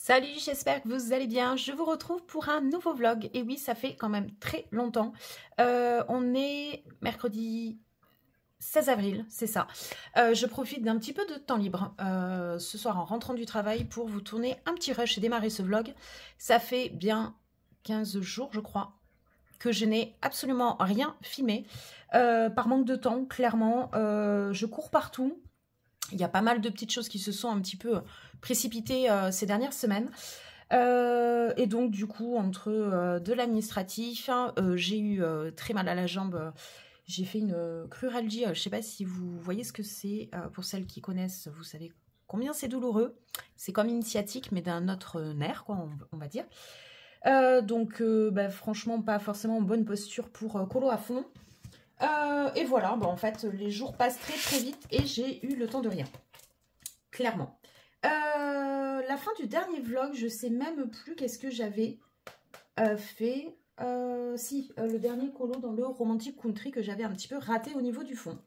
Salut, j'espère que vous allez bien. Je vous retrouve pour un nouveau vlog. Et oui, ça fait quand même très longtemps. On est mercredi 16 avril, c'est ça. Je profite d'un petit peu de temps libre ce soir en rentrant du travail pour vous tourner un petit rush et démarrer ce vlog. Ça fait bien 15 jours, je crois, que je n'ai absolument rien filmé. Par manque de temps, clairement. Je cours partout. Il y a pas mal de petites choses qui se sont un petit peu précipitées ces dernières semaines. Et donc, du coup, entre de l'administratif, j'ai eu très mal à la jambe. J'ai fait une cruralgie. Je ne sais pas si vous voyez ce que c'est. Pour celles qui connaissent, vous savez combien c'est douloureux. C'est comme une sciatique, mais d'un autre nerf, quoi, on va dire. Donc, franchement, pas forcément bonne posture pour colo à fond. Et voilà, en fait, les jours passent très très vite et j'ai eu le temps de rien. Clairement. La fin du dernier vlog, je sais même plus qu'est-ce que j'avais fait. Le dernier colo dans le Romantic Country que j'avais un petit peu raté au niveau du fond.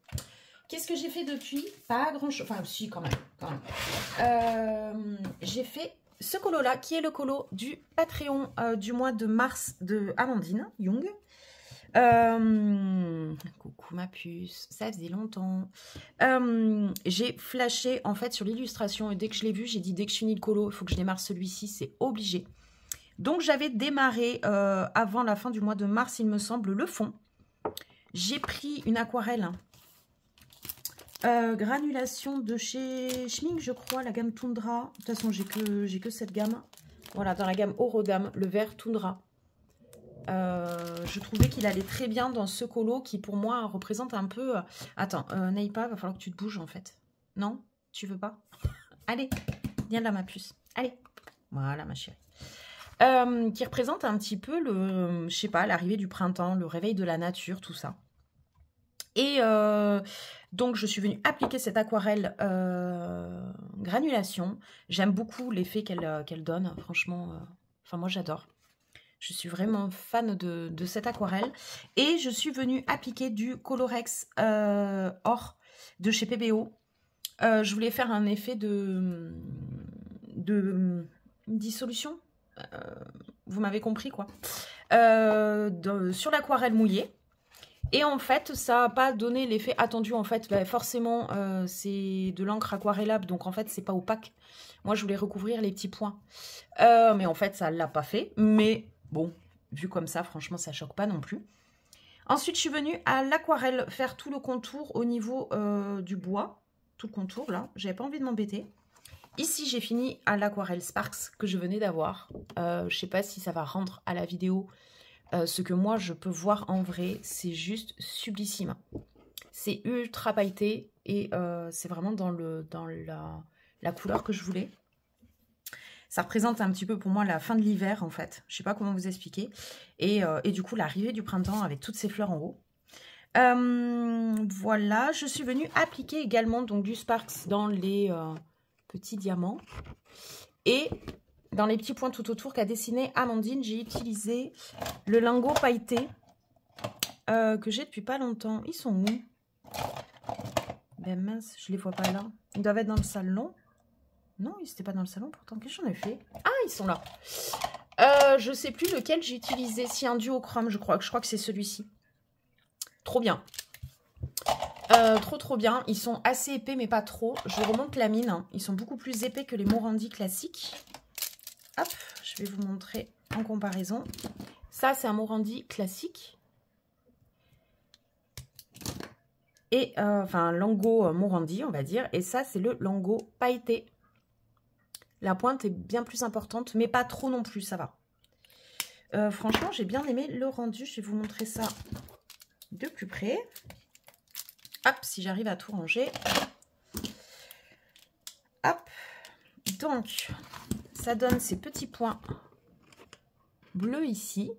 Qu'est-ce que j'ai fait depuis? Pas grand-chose. Enfin, si, quand même. J'ai fait ce colo-là, qui est le colo du Patreon du mois de mars de Amandine Young. Coucou ma puce, ça faisait longtemps. J'ai flashé en fait sur l'illustration et dès que je l'ai vu, j'ai dit dès que je finis le colo, il faut que je démarre celui-ci, c'est obligé. Donc j'avais démarré avant la fin du mois de mars, il me semble, le fond. J'ai pris une aquarelle granulation de chez Schmink, je crois, la gamme Tundra. De toute façon, j'ai que cette gamme. Voilà, dans la gamme Orodam, le vert Tundra. Je trouvais qu'il allait très bien dans ce colo qui pour moi représente un peu... Attends, Neipa, va falloir que tu te bouges en fait. Non? Tu veux pas? Allez, viens là ma puce. Allez, voilà ma chérie. Qui représente un petit peu le, je sais pas, l'arrivée du printemps, le réveil de la nature, tout ça. Et donc je suis venue appliquer cette aquarelle granulation. J'aime beaucoup l'effet qu'elle donne, franchement. Enfin moi j'adore. Je suis vraiment fan de cette aquarelle. Et je suis venue appliquer du Colorex Or de chez PBO. Je voulais faire un effet de dissolution. Vous m'avez compris quoi. Sur l'aquarelle mouillée. Et en fait, ça n'a pas donné l'effet attendu. En fait, forcément, c'est de l'encre aquarellable. Donc en fait, c'est pas opaque. Moi, je voulais recouvrir les petits points. Mais en fait, ça ne l'a pas fait. Mais... bon, vu comme ça, franchement, ça choque pas non plus. Ensuite, je suis venue à l'aquarelle faire tout le contour au niveau du bois. Tout le contour, là. J'avais pas envie de m'embêter. Ici, j'ai fini à l'aquarelle Sparks que je venais d'avoir. Je sais pas si ça va rendre à la vidéo ce que moi, je peux voir en vrai. C'est juste sublissime. C'est ultra pailleté et c'est vraiment dans la couleur que je voulais. Ça représente un petit peu pour moi la fin de l'hiver en fait. Je ne sais pas comment vous expliquer. Et du coup, l'arrivée du printemps avec toutes ces fleurs en haut. Voilà, je suis venue appliquer également donc du Sparks dans les petits diamants. Et dans les petits points tout autour qu'a dessiné Amandine, j'ai utilisé le lingot pailleté que j'ai depuis pas longtemps. Ils sont où? Ben mince, je les vois pas là. Ils doivent être dans le salon. Non, ils n'étaient pas dans le salon pourtant. Qu'est-ce que j'en ai fait? Ah, ils sont là. Je sais plus lequel j'ai utilisé. Si un duochrome, je crois que c'est celui-ci. Trop bien. Trop bien. Ils sont assez épais, mais pas trop. Je remonte la mine. Hein. Ils sont beaucoup plus épais que les Morandi classiques. Hop, je vais vous montrer en comparaison. Ça, c'est un Morandi classique. Et, enfin, Lango Morandi, on va dire. Et ça, c'est le Lango pailleté. La pointe est bien plus importante, mais pas trop non plus, ça va. Franchement, j'ai bien aimé le rendu. Je vais vous montrer ça de plus près. Hop, si j'arrive à tout ranger. Hop. Donc, ça donne ces petits points bleus ici.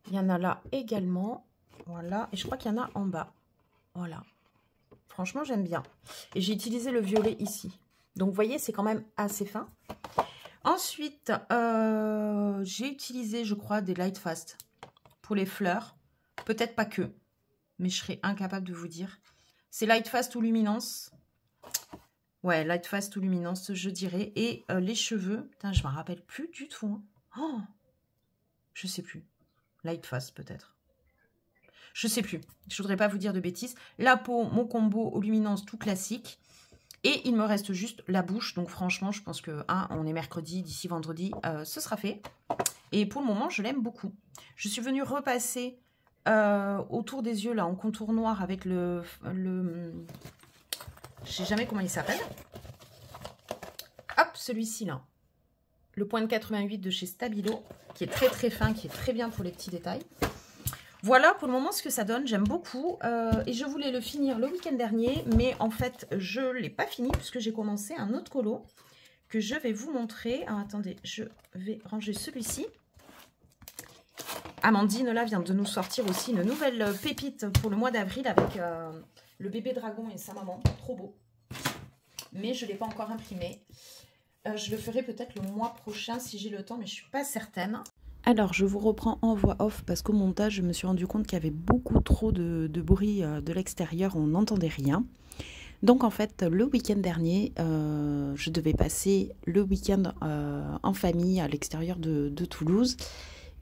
Il y en a là également. Voilà. Et je crois qu'il y en a en bas. Voilà. Franchement, j'aime bien. Et j'ai utilisé le violet ici. Donc, vous voyez, c'est quand même assez fin. Ensuite, j'ai utilisé, je crois, des Light Fast pour les fleurs. Peut-être pas que, mais je serais incapable de vous dire. C'est Light Fast ou Luminance. Ouais, Light Fast ou Luminance, je dirais. Et les cheveux, putain, je ne me rappelle plus du tout. Hein. Oh, je sais plus. Light Fast, peut-être. Je sais plus. Je voudrais pas vous dire de bêtises. La peau, mon combo aux luminances tout classique. Et il me reste juste la bouche. Donc franchement, je pense que on est mercredi, d'ici vendredi, ce sera fait. Et pour le moment, je l'aime beaucoup. Je suis venue repasser autour des yeux, là, en contour noir avec le je sais jamais comment il s'appelle. Hop, celui-ci là. Le point de 88 de chez Stabilo, qui est très très fin, qui est très bien pour les petits détails. Voilà pour le moment ce que ça donne, j'aime beaucoup. Et je voulais le finir le week-end dernier, mais en fait, je ne l'ai pas fini puisque j'ai commencé un autre colo que je vais vous montrer. Alors, attendez, je vais ranger celui-ci. Amandine, là, vient de nous sortir aussi une nouvelle pépite pour le mois d'avril avec le bébé dragon et sa maman. Trop beau. Mais je ne l'ai pas encore imprimé. Je le ferai peut-être le mois prochain si j'ai le temps, mais je ne suis pas certaine. Alors, je vous reprends en voix off parce qu'au montage, je me suis rendu compte qu'il y avait beaucoup trop de bruit de l'extérieur. On n'entendait rien. Donc, en fait, le week-end dernier, je devais passer le week-end en famille à l'extérieur de Toulouse.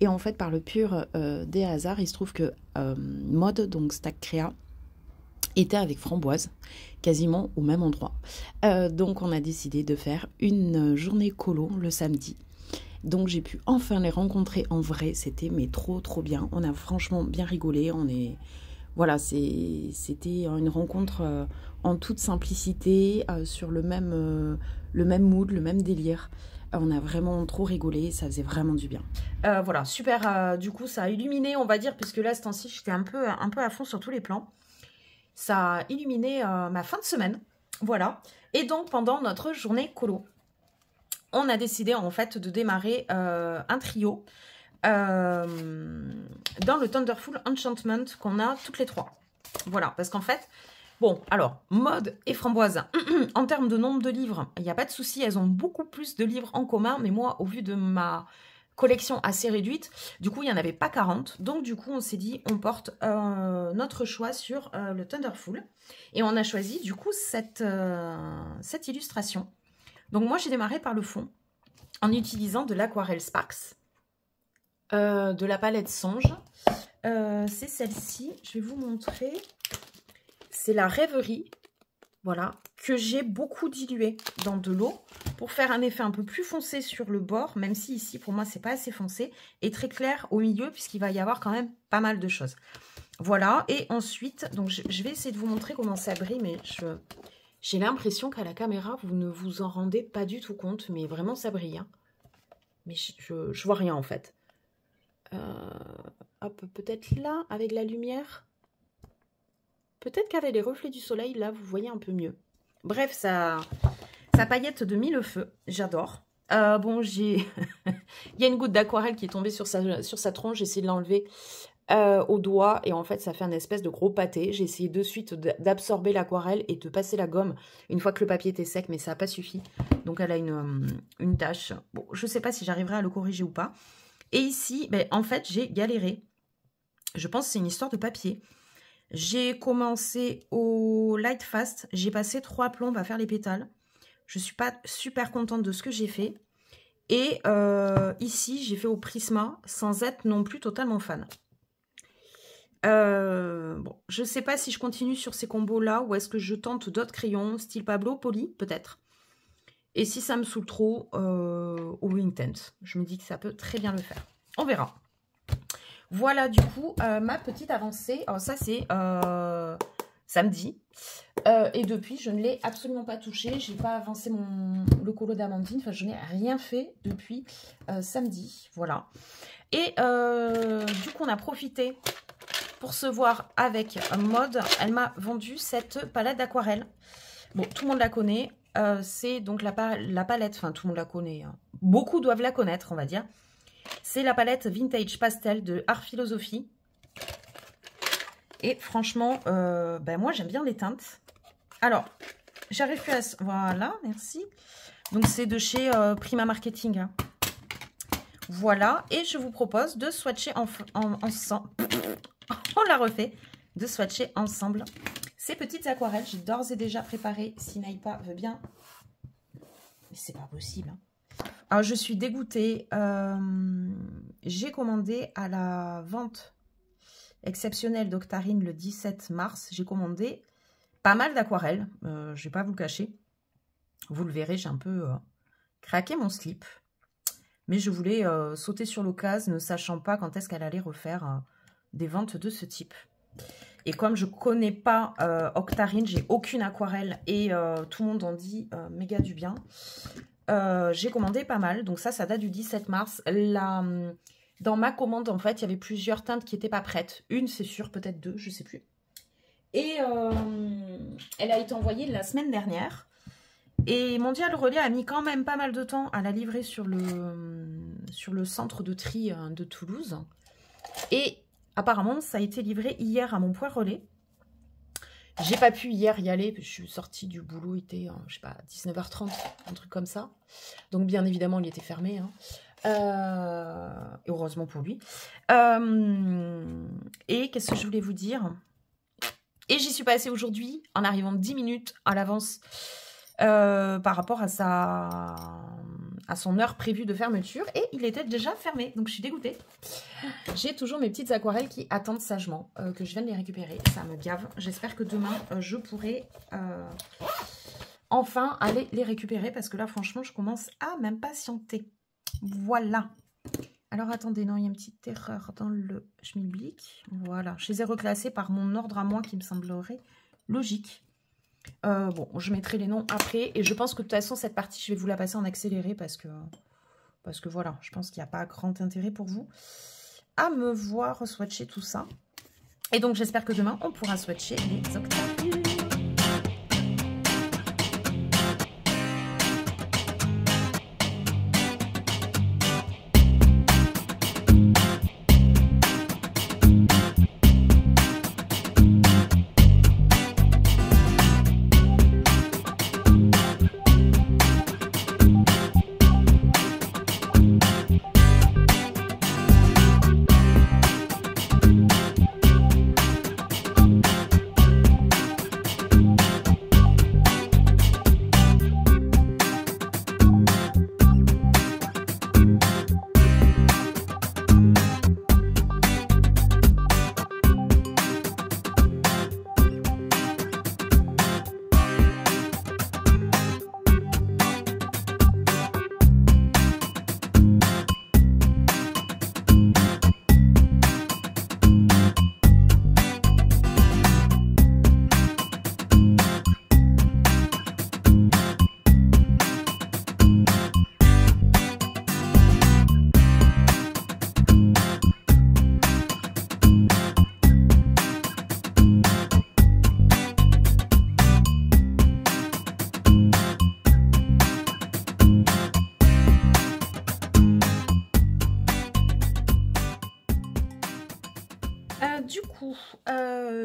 Et en fait, par le pur des hasards, il se trouve que Mode, donc Stack Créa, était avec Framboise, quasiment au même endroit. Donc, on a décidé de faire une journée colo le samedi. Donc, j'ai pu enfin les rencontrer en vrai. C'était mais trop bien. On a franchement bien rigolé. Voilà, c'était une rencontre en toute simplicité, sur le même mood, le même délire. On a vraiment trop rigolé, ça faisait vraiment du bien. Voilà, super, du coup ça a illuminé, on va dire, puisque là ce temps-ci j'étais un peu à fond sur tous les plans. Ça a illuminé ma fin de semaine, voilà. Et donc pendant notre journée colo, on a décidé en fait de démarrer un trio dans le Thunderful Enchantment qu'on a toutes les trois. Voilà, parce qu'en fait, bon, alors, Mode et Framboise, en termes de nombre de livres, il n'y a pas de souci, elles ont beaucoup plus de livres en commun, mais moi, au vu de ma collection assez réduite, du coup, il n'y en avait pas 40. Donc, du coup, on s'est dit, on porte notre choix sur le Thunderful. Et on a choisi, du coup, cette illustration. Donc, moi, j'ai démarré par le fond, en utilisant de l'aquarelle Sparks, de la palette Songe. C'est celle-ci, je vais vous montrer. C'est la Rêverie, voilà, que j'ai beaucoup dilué dans de l'eau pour faire un effet un peu plus foncé sur le bord, même si ici, pour moi, c'est pas assez foncé, et très clair au milieu, puisqu'il va y avoir quand même pas mal de choses. Voilà, et ensuite, donc je vais essayer de vous montrer comment ça brille, mais j'ai l'impression qu'à la caméra, vous ne vous en rendez pas du tout compte, mais vraiment, ça brille. Hein. Mais je vois rien, en fait. Hop, peut-être là, avec la lumière. Peut-être qu'avec les reflets du soleil, là, vous voyez un peu mieux. Bref, ça paillette de mille feux. J'adore. Bon, il y a une goutte d'aquarelle qui est tombée sur sa tronche. J'ai essayé de l'enlever au doigt. Et en fait, ça fait un espèce de gros pâté. J'ai essayé de suite d'absorber l'aquarelle et de passer la gomme une fois que le papier était sec. Mais ça n'a pas suffi. Donc, elle a une tache. Bon, je ne sais pas si j'arriverai à le corriger ou pas. Et ici, ben, en fait, j'ai galéré. Je pense que c'est une histoire de papier. J'ai commencé au Light Fast. J'ai passé 3 plombes à faire les pétales. Je ne suis pas super contente de ce que j'ai fait. Et ici, j'ai fait au Prisma sans être non plus totalement fan. Bon, je ne sais pas si je continue sur ces combos-là ou est-ce que je tente d'autres crayons, style Pablo, Poly, peut-être. Et si ça me saoule trop, au Wingtent. Je me dis que ça peut très bien le faire. On verra. Voilà du coup ma petite avancée. Alors ça c'est samedi. Et depuis je ne l'ai absolument pas touché. Je n'ai pas avancé le colo d'Amandine. Enfin je n'ai rien fait depuis samedi. Voilà. Et du coup on a profité pour se voir avec Mode. Elle m'a vendu cette palette d'aquarelle. Bon tout le monde la connaît. C'est donc la palette. Enfin tout le monde la connaît. Hein. Beaucoup doivent la connaître on va dire. C'est la palette Vintage Pastel de Art Philosophie. Et franchement, ben moi j'aime bien les teintes. Alors, j'arrive plus à... Voilà, merci. Donc c'est de chez Prima Marketing. Hein. Voilà, et je vous propose de swatcher ensemble. On la refait. De swatcher ensemble ces petites aquarelles. J'ai d'ores et déjà préparé, si Naïpa veut bien. Mais c'est pas possible. Hein. Alors, je suis dégoûtée. J'ai commandé à la vente exceptionnelle d'Octarine le 17 mars. J'ai commandé pas mal d'aquarelles. Je ne vais pas vous le cacher. Vous le verrez, j'ai un peu craqué mon slip. Mais je voulais sauter sur l'occasion, ne sachant pas quand est-ce qu'elle allait refaire des ventes de ce type. Et comme je ne connais pas Octarine, j'ai aucune aquarelle et tout le monde en dit méga du bien. J'ai commandé pas mal, donc ça date du 17 mars. Dans ma commande, en fait, il y avait plusieurs teintes qui n'étaient pas prêtes. Une, c'est sûr, peut-être deux, je ne sais plus. Et elle a été envoyée la semaine dernière. Et Mondial Relais a mis quand même pas mal de temps à la livrer sur le centre de tri de Toulouse. Et apparemment, ça a été livré hier à mon point relais. J'ai pas pu hier y aller, je suis sortie du boulot, il était, je sais pas, 19h30, un truc comme ça. Donc bien évidemment, il était fermé. Hein. Et heureusement pour lui. Et qu'est-ce que je voulais vous dire? Et j'y suis passée aujourd'hui, en arrivant 10 minutes à l'avance par rapport à son heure prévue de fermeture. Et il était déjà fermé, donc je suis dégoûtée. J'ai toujours mes petites aquarelles qui attendent sagement que je vienne les récupérer. Ça me gave. J'espère que demain, je pourrai enfin aller les récupérer. Parce que là, franchement, je commence à m'impatienter. Voilà. Alors, attendez, non, il y a une petite erreur dans le schmilblick. Voilà. Je les ai reclassés par mon ordre à moi qui me semblerait logique. Bon, je mettrai les noms après. Et je pense que de toute façon, cette partie, je vais vous la passer en accéléré parce que voilà, je pense qu'il n'y a pas grand intérêt pour vous à me voir swatcher tout ça. Et donc, j'espère que demain, on pourra swatcher les octaves.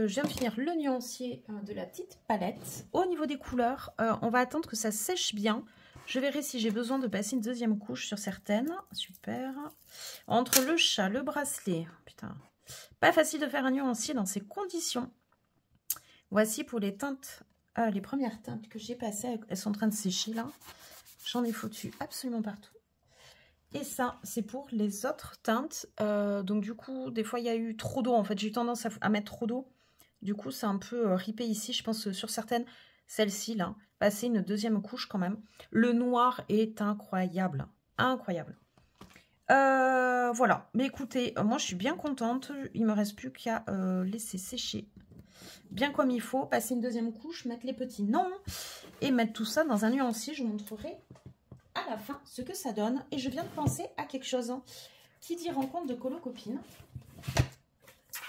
Je viens de finir le nuancier de la petite palette. Au niveau des couleurs, on va attendre que ça sèche bien. Je verrai si j'ai besoin de passer une deuxième couche sur certaines. Super. Entre le chat, le bracelet. Putain, pas facile de faire un nuancier dans ces conditions. Voici pour les teintes, les premières teintes que j'ai passées. Elles sont en train de sécher là. J'en ai foutu absolument partout. Et ça, c'est pour les autres teintes. Donc du coup, des fois, il y a eu trop d'eau. En fait, j'ai eu tendance à mettre trop d'eau. Du coup, c'est un peu ripé ici. Je pense sur certaines, celle-ci, là, passer une deuxième couche quand même. Le noir est incroyable. Incroyable. Voilà. Mais écoutez, moi, je suis bien contente. Il ne me reste plus qu'à laisser sécher bien comme il faut. Passer une deuxième couche, mettre les petits noms et mettre tout ça dans un nuancier. Je vous montrerai à la fin ce que ça donne. Et je viens de penser à quelque chose. Hein. Qui dit rencontre de colo-copine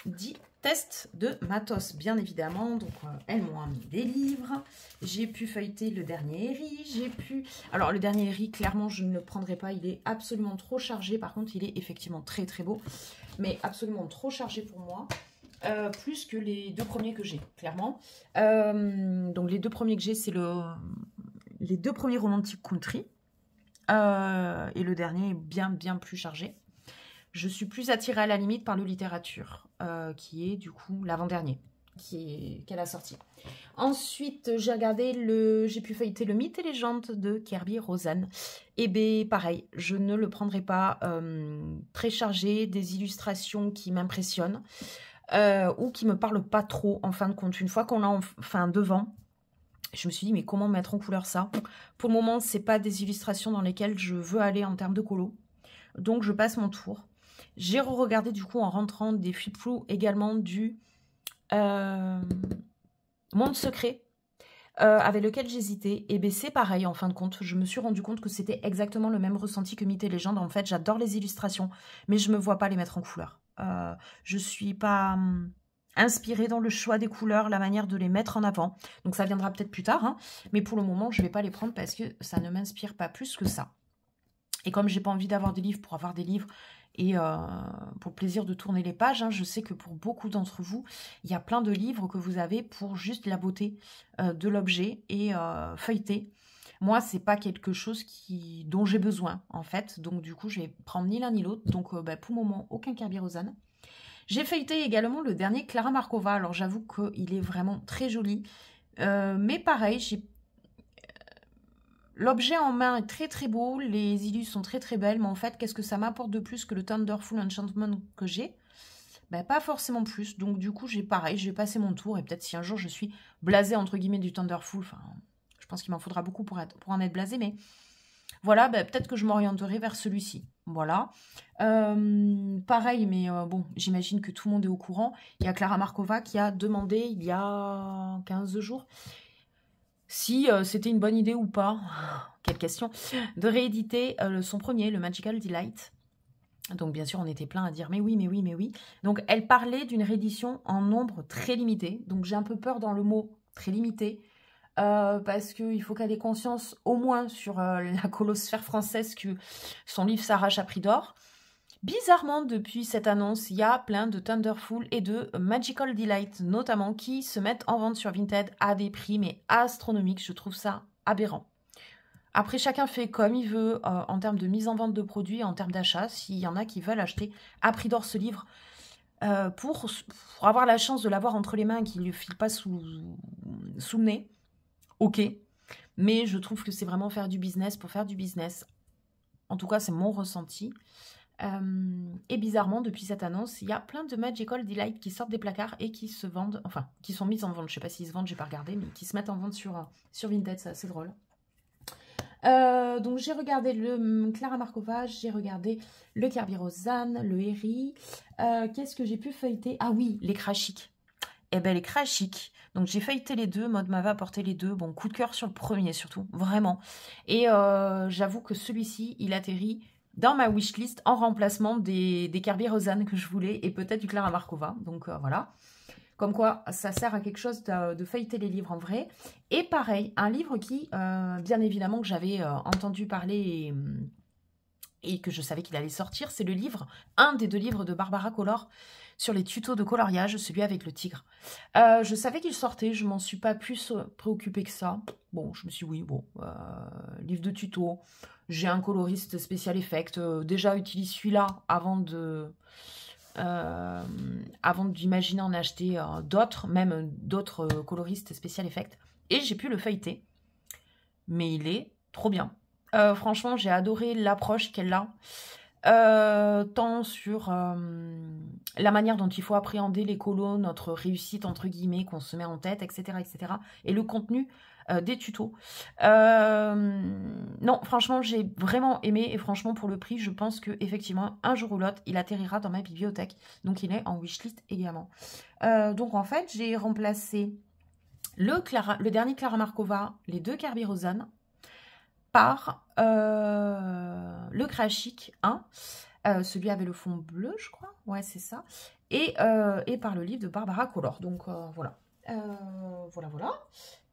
dit test de matos, bien évidemment. Donc, elles m'ont mis des livres. J'ai pu feuilleter le dernier Eri. J'ai pu... Alors, le dernier Eri, clairement, je ne le prendrai pas. Il est absolument trop chargé. Par contre, il est effectivement très, très beau. Mais absolument trop chargé pour moi. Plus que les deux premiers que j'ai, clairement. Donc, les deux premiers que j'ai, c'est les deux premiers Romantic Country. Et le dernier est bien, bien plus chargé. Je suis plus attirée à la limite par le littérature, qui est du coup l'avant-dernier, qu'elle a sorti. Ensuite, j'ai pu feuilleter le Mythes et légendes de Kerby Rosanes. Et bien, pareil, je ne le prendrai pas très chargé, des illustrations qui m'impressionnent ou qui me parlent pas trop, en fin de compte. Une fois qu'on l'a devant, je me suis dit, mais comment mettre en couleur ça? Pour le moment, c'est pas des illustrations dans lesquelles je veux aller en termes de colo. Donc, je passe mon tour. J'ai regardé du coup en rentrant des flip-through également du Monde Secret avec lequel j'hésitais. Et bien c'est pareil en fin de compte. Je me suis rendu compte que c'était exactement le même ressenti que Mythes et légendes. En fait, j'adore les illustrations, mais je ne me vois pas les mettre en couleur. Je ne suis pas inspirée dans le choix des couleurs, la manière de les mettre en avant. Donc ça viendra peut-être plus tard. Hein, mais pour le moment, je ne vais pas les prendre parce que ça ne m'inspire pas plus que ça. Et comme j'ai pas envie d'avoir des livres pour avoir des livres et pour le plaisir de tourner les pages, hein, je sais que pour beaucoup d'entre vous, il y a plein de livres que vous avez pour juste la beauté de l'objet et feuilleter. Moi, c'est pas quelque chose dont j'ai besoin, en fait. Donc, du coup, je vais prendre ni l'un ni l'autre. Donc, pour le moment, aucun Kerby Rosanes. J'ai feuilleté également le dernier Klara Markova. Alors, j'avoue qu'il est vraiment très joli. Mais pareil, l'objet en main est très très beau, les illus sont très très belles, mais en fait, qu'est-ce que ça m'apporte de plus que le Thunderful Enchantment que j'ai? Ben, pas forcément plus, donc du coup, j'ai passé mon tour, et peut-être si un jour je suis blasée, entre guillemets, du Thunderful, enfin, je pense qu'il m'en faudra beaucoup pour en être blasée, mais voilà, ben, peut-être que je m'orienterai vers celui-ci, voilà. Pareil, mais bon, j'imagine que tout le monde est au courant, il y a Klara Markova qui a demandé, il y a 15 jours, si c'était une bonne idée ou pas, quelle question, de rééditer son premier, le Magical Delight. Donc bien sûr, on était plein à dire mais oui, mais oui, mais oui. Donc elle parlait d'une réédition en nombre très limité. Donc j'ai un peu peur dans le mot très limité, parce qu'il faut qu'elle ait conscience au moins sur la colosphère française que son livre s'arrache à prix d'or. Bizarrement, depuis cette annonce, il y a plein de Thunderful et de Magical Delight, notamment, qui se mettent en vente sur Vinted à des prix, mais astronomiques. Je trouve ça aberrant. Après, chacun fait comme il veut en termes de mise en vente de produits, en termes d'achat. S'il y en a qui veulent acheter à prix d'or ce livre pour avoir la chance de l'avoir entre les mains et qu'il ne lui file pas sous le nez, ok. Mais je trouve que c'est vraiment faire du business pour faire du business. En tout cas, c'est mon ressenti. Et bizarrement, depuis cette annonce, il y a plein de Magical Delight qui sortent des placards et qui se vendent, enfin, qui sont mises en vente. Je ne sais pas s'ils se vendent, j'ai pas regardé, mais qui se mettent en vente sur Vinted, c'est assez drôle. Donc j'ai regardé le Klara Markova, j'ai regardé le Kerby Rosanes, le Herry. Qu'est-ce que j'ai pu feuilleter? Ah oui, les Krashik. Eh ben les Krashik. Donc j'ai feuilleté les deux, Maud m'avait apporté les deux. Bon, coup de cœur sur le premier surtout, vraiment. Et j'avoue que celui-ci, il atterrit dans ma wishlist en remplacement des Kerby Rosanes que je voulais et peut-être du Klara Markova. Donc voilà. Comme quoi, ça sert à quelque chose de feuilleter les livres en vrai. Et pareil, un livre qui, bien évidemment, que j'avais entendu parler et que je savais qu'il allait sortir, c'est le livre, un des deux livres de Barbara Color sur les tutos de coloriage, celui avec le tigre. Je savais qu'il sortait, je m'en suis pas plus préoccupée que ça. Bon, je me suis dit, oui, bon, livre de tuto, j'ai un coloriste spécial effect, déjà utilise celui-là avant d'imaginer en acheter d'autres, même d'autres coloristes spécial effect. Et j'ai pu le feuilleter. Mais il est trop bien. Franchement, j'ai adoré l'approche qu'elle a. Tant sur la manière dont il faut appréhender les colos, notre réussite, entre guillemets, qu'on se met en tête, etc. etc. et le contenu des tutos. Non, franchement, j'ai vraiment aimé et franchement, pour le prix, je pense que effectivement, un jour ou l'autre, il atterrira dans ma bibliothèque. Donc, il est en wishlist également. Donc, en fait, j'ai remplacé le dernier Klara Markova, les deux Kerby Rosanes, par le Krashik 1, celui avec le fond bleu, je crois. Ouais, c'est ça. Et par le livre de Barbara Color. Donc, voilà. Voilà.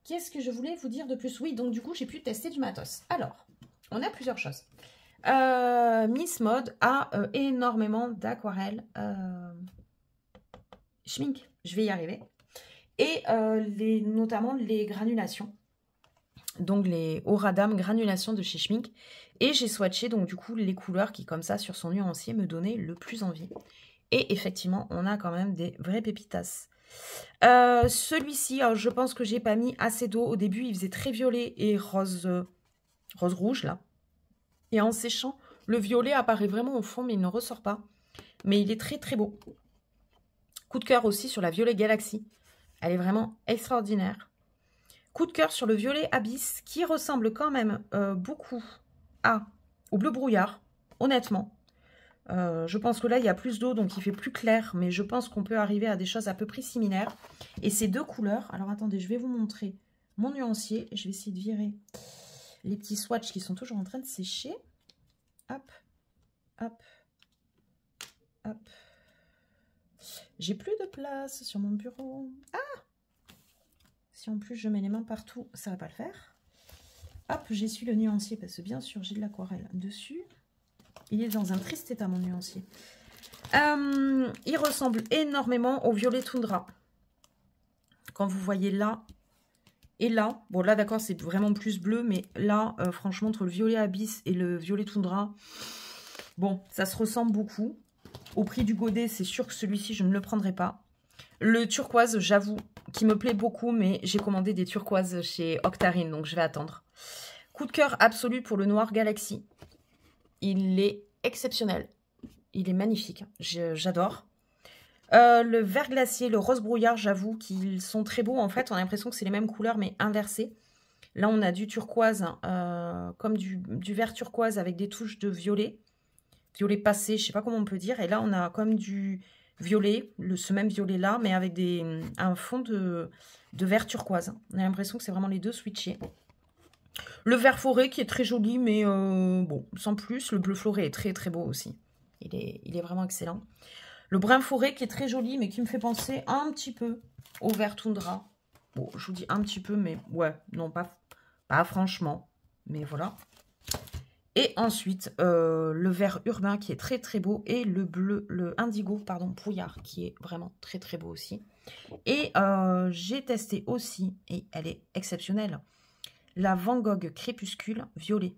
Qu'est-ce que je voulais vous dire de plus? Oui, donc du coup, j'ai pu tester du matos. Alors, on a plusieurs choses. Miss Maud a énormément d'aquarelles. Schmink, je vais y arriver. Et notamment les granulations. Donc les Auradam granulations de chez Schmink. Et j'ai swatché donc du coup les couleurs qui, comme ça, sur son nuancier, me donnaient le plus envie. Et effectivement, on a quand même des vraies pépitas. Celui-ci, je pense que j'ai pas mis assez d'eau. Au début, il faisait très violet et rose, rose-rouge, là. Et en séchant, le violet apparaît vraiment au fond, mais il ne ressort pas. Mais il est très, très beau. Coup de cœur aussi sur la Violet Galaxy. Elle est vraiment extraordinaire. Coup de cœur sur le Violet Abyss, qui ressemble quand même beaucoup au bleu brouillard, honnêtement. Je pense que là, il y a plus d'eau, donc il fait plus clair, mais je pense qu'on peut arriver à des choses à peu près similaires. Et ces deux couleurs, alors attendez, je vais vous montrer mon nuancier. Je vais essayer de virer les petits swatchs qui sont toujours en train de sécher. Hop, hop, hop. J'ai plus de place sur mon bureau. Ah! Si en plus je mets les mains partout, ça va pas le faire. Hop, j'essuie le nuancier parce que bien sûr j'ai de l'aquarelle dessus. Il est dans un triste état mon nuancier. Il ressemble énormément au violet toundra. Quand vous voyez là et là, bon là d'accord c'est vraiment plus bleu, mais là franchement entre le violet abyss et le violet toundra, bon ça se ressemble beaucoup. Au prix du godet, c'est sûr que celui-ci je ne le prendrai pas. Le turquoise, j'avoue, qui me plaît beaucoup, mais j'ai commandé des turquoises chez Octarine, donc je vais attendre. Coup de cœur absolu pour le noir Galaxy. Il est exceptionnel. Il est magnifique. J'adore. Le vert glacier, le rose brouillard, j'avoue qu'ils sont très beaux. En fait, on a l'impression que c'est les mêmes couleurs, mais inversées. Là, on a du turquoise, comme du vert turquoise avec des touches de violet. Violet passé, je ne sais pas comment on peut dire. Et là, on a comme du violet, ce même violet-là, mais avec un fond de vert turquoise. On a l'impression que c'est vraiment les deux switchés. Le vert forêt qui est très joli, mais bon, sans plus. Le bleu forêt est très très beau aussi. Il est vraiment excellent. Le brun forêt qui est très joli, mais qui me fait penser un petit peu au vert toundra. Bon, je vous dis un petit peu, mais ouais, non, pas franchement. Mais voilà. Et ensuite, le vert urbain qui est très très beau. Et le bleu, le indigo, pardon, brouillard qui est vraiment très très beau aussi. Et j'ai testé aussi, et elle est exceptionnelle, la Van Gogh Crépuscule Violet.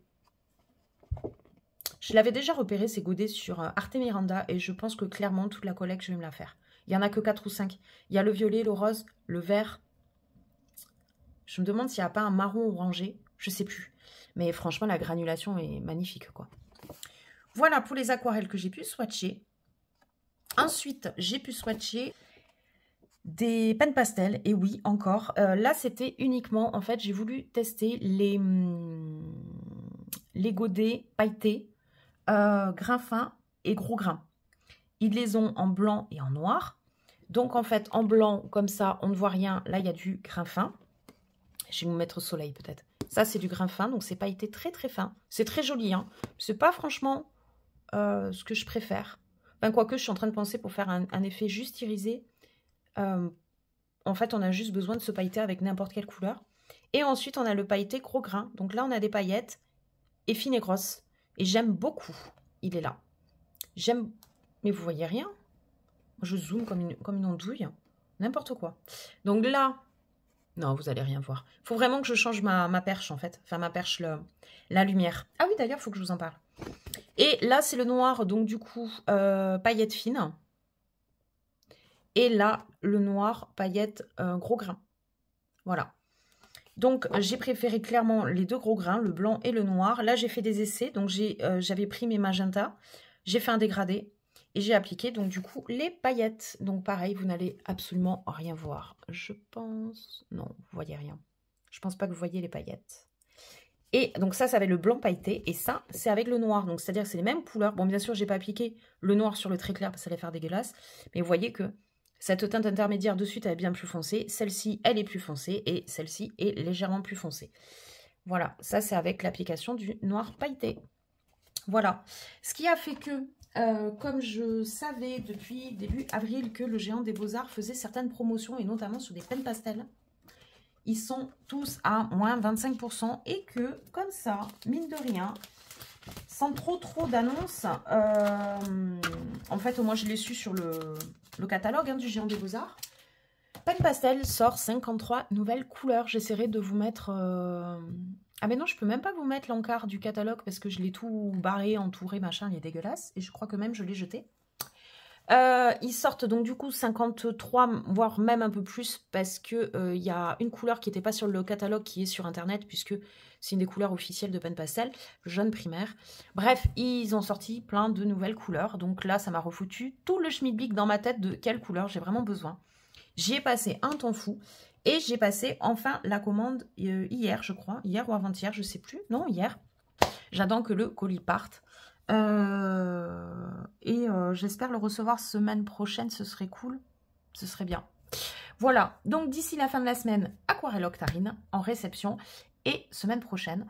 Je l'avais déjà repéré ces godets sur Arte Miranda et je pense que clairement toute la collecte je vais me la faire. Il n'y en a que 4 ou 5. Il y a le violet, le rose, le vert. Je me demande s'il n'y a pas un marron orangé. Je ne sais plus. Mais franchement la granulation est magnifique quoi. Voilà pour les aquarelles que j'ai pu swatcher. Ensuite j'ai pu swatcher des pens pastel, et oui, encore. Là, c'était uniquement, en fait, j'ai voulu tester les godets pailletés, grain fin et gros grain. Ils les ont en blanc et en noir. Donc, en fait, en blanc, comme ça, on ne voit rien. Là, il y a du grain fin. Je vais vous mettre au soleil, peut-être. Ça, c'est du grain fin, donc c'est pailleté très, très fin. C'est très joli, hein. C'est pas, franchement, ce que je préfère. Enfin, quoique, je suis en train de penser pour faire un effet juste irisé. En fait, on a juste besoin de se pailleter avec n'importe quelle couleur. Et ensuite, on a le pailleté gros grain. Donc là, on a des paillettes et fines et grosses. Et j'aime beaucoup. Il est là. J'aime... Mais vous voyez rien? Je zoome comme une andouille. N'importe quoi. Donc là... Non, vous allez rien voir. Il faut vraiment que je change ma perche, en fait. Enfin, ma perche, la lumière. Ah oui, d'ailleurs, il faut que je vous en parle. Et là, c'est le noir, donc du coup, paillettes fines. Et là, le noir, paillettes, gros grain. Voilà. Donc, j'ai préféré clairement les deux gros grains, le blanc et le noir. Là, j'ai fait des essais. Donc, j'avais pris mes magentas. J'ai fait un dégradé. Et j'ai appliqué, donc, du coup, les paillettes. Donc, pareil, vous n'allez absolument rien voir. Je pense... Non, vous voyez rien. Je pense pas que vous voyez les paillettes. Et donc, ça avec le blanc pailleté. Et ça, c'est avec le noir. Donc, c'est-à-dire que c'est les mêmes couleurs. Bon, bien sûr, j'ai pas appliqué le noir sur le très clair parce que ça allait faire dégueulasse. Mais vous voyez que... Cette teinte intermédiaire de suite, elle est bien plus foncée. Celle-ci, elle est plus foncée. Et celle-ci est légèrement plus foncée. Voilà, ça c'est avec l'application du noir pailleté. Voilà. Ce qui a fait que, comme je savais depuis début avril que le Géant des Beaux-Arts faisait certaines promotions, et notamment sur des pens pastels, ils sont tous à moins 25%. Et que, comme ça, mine de rien, sans trop d'annonces, en fait, moi je l'ai su sur le catalogue du Géant des Beaux-Arts. Pen Pastel sort 53 nouvelles couleurs. J'essaierai de vous mettre... Ah mais non, je peux même pas vous mettre l'encart du catalogue parce que je l'ai tout barré, entouré, machin, il est dégueulasse. Et je crois que même je l'ai jeté. Ils sortent donc du coup 53, voire même un peu plus, parce que il y a une couleur qui n'était pas sur le catalogue qui est sur internet, puisque c'est une des couleurs officielles de Pen Pastel, jaune primaire. Bref, ils ont sorti plein de nouvelles couleurs, donc là ça m'a refoutu tout le schmilblick dans ma tête de quelle couleur j'ai vraiment besoin. J'y ai passé un temps fou, et j'ai passé enfin la commande hier, je crois, hier ou avant-hier, je sais plus, non, hier. J'attends que le colis parte. J'espère le recevoir semaine prochaine, ce serait cool, ce serait bien. Voilà, donc d'ici la fin de la semaine, Aquarelle Octarine en réception et semaine prochaine,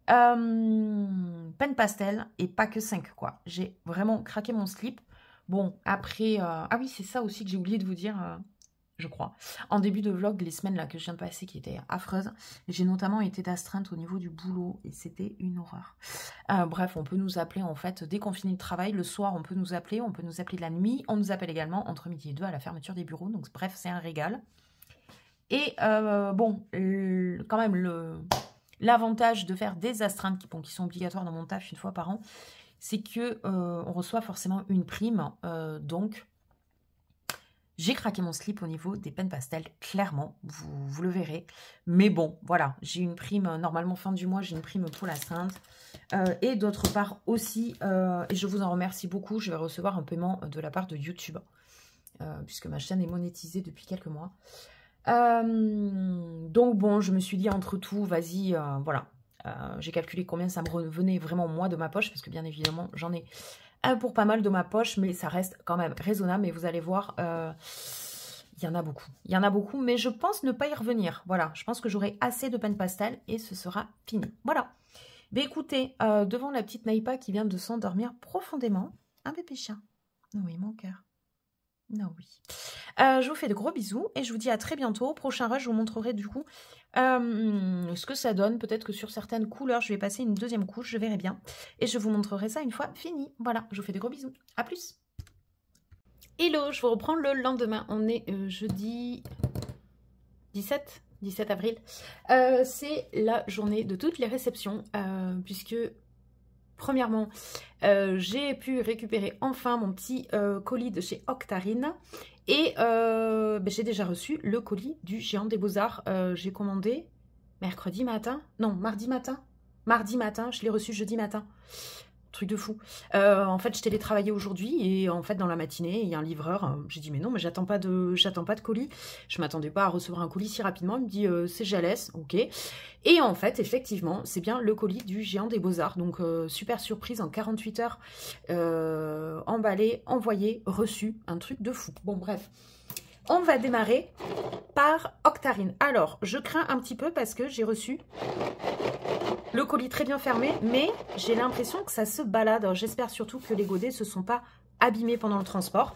Pen Pastel et pas que 5 quoi. J'ai vraiment craqué mon slip. Bon, après, ah oui, c'est ça aussi que j'ai oublié de vous dire, je crois. En début de vlog, les semaines là que je viens de passer qui étaient affreuses, j'ai notamment été d'astreinte au niveau du boulot et c'était une horreur. Bref, on peut nous appeler en fait dès qu'on finit le travail, le soir on peut nous appeler la nuit, on nous appelle également entre midi et 2 à la fermeture des bureaux, donc bref, c'est un régal. Et bon, quand même, l'avantage de faire des astreintes qui sont obligatoires dans mon taf une fois par an, c'est que on reçoit forcément une prime, donc j'ai craqué mon slip au niveau des Pen Pastel, clairement, vous le verrez. Mais bon, voilà, j'ai une prime, normalement fin du mois, j'ai une prime pour l'astreinte. Et d'autre part aussi, et je vous en remercie beaucoup, je vais recevoir un paiement de la part de YouTube, puisque ma chaîne est monétisée depuis quelques mois. Donc bon, je me suis dit entre tout, vas-y, voilà. J'ai calculé combien ça me revenait vraiment moi de ma poche, parce que bien évidemment, j'en ai pour pas mal de ma poche, mais ça reste quand même raisonnable. Mais vous allez voir, il y en a beaucoup. Il y en a beaucoup, mais je pense ne pas y revenir. Voilà, je pense que j'aurai assez de Pen Pastel et ce sera fini. Voilà. Mais écoutez, devant la petite Naïpa qui vient de s'endormir profondément, un bébé chat. Oui, mon cœur. Non, oui. Je vous fais de gros bisous et je vous dis à très bientôt. Prochain rush, je vous montrerai du coup ce que ça donne. Peut-être que sur certaines couleurs, je vais passer une deuxième couche, je verrai bien. Et je vous montrerai ça une fois fini. Voilà, je vous fais de gros bisous. À plus. Hello, je vous reprends le lendemain. On est jeudi 17 avril. C'est la journée de toutes les réceptions, puisque... Premièrement, j'ai pu récupérer enfin mon petit colis de chez Octarine et j'ai déjà reçu le colis du Géant des Beaux-Arts. J'ai commandé mercredi matin, non, mardi matin. Mardi matin, je l'ai reçu jeudi matin. Truc de fou. En fait, je télétravaillais aujourd'hui et en fait, dans la matinée, il y a un livreur. J'ai dit, mais non, mais j'attends pas de colis. Je m'attendais pas à recevoir un colis si rapidement. Il me dit, c'est GLS, ok. Et en fait, effectivement, c'est bien le colis du Géant des Beaux-Arts. Donc, super surprise en 48 heures. Emballé, envoyé, reçu. Un truc de fou. Bon, bref. On va démarrer par Octarine. Alors, je crains un petit peu parce que j'ai reçu le colis très bien fermé, mais j'ai l'impression que ça se balade. J'espère surtout que les godets ne se sont pas abîmés pendant le transport.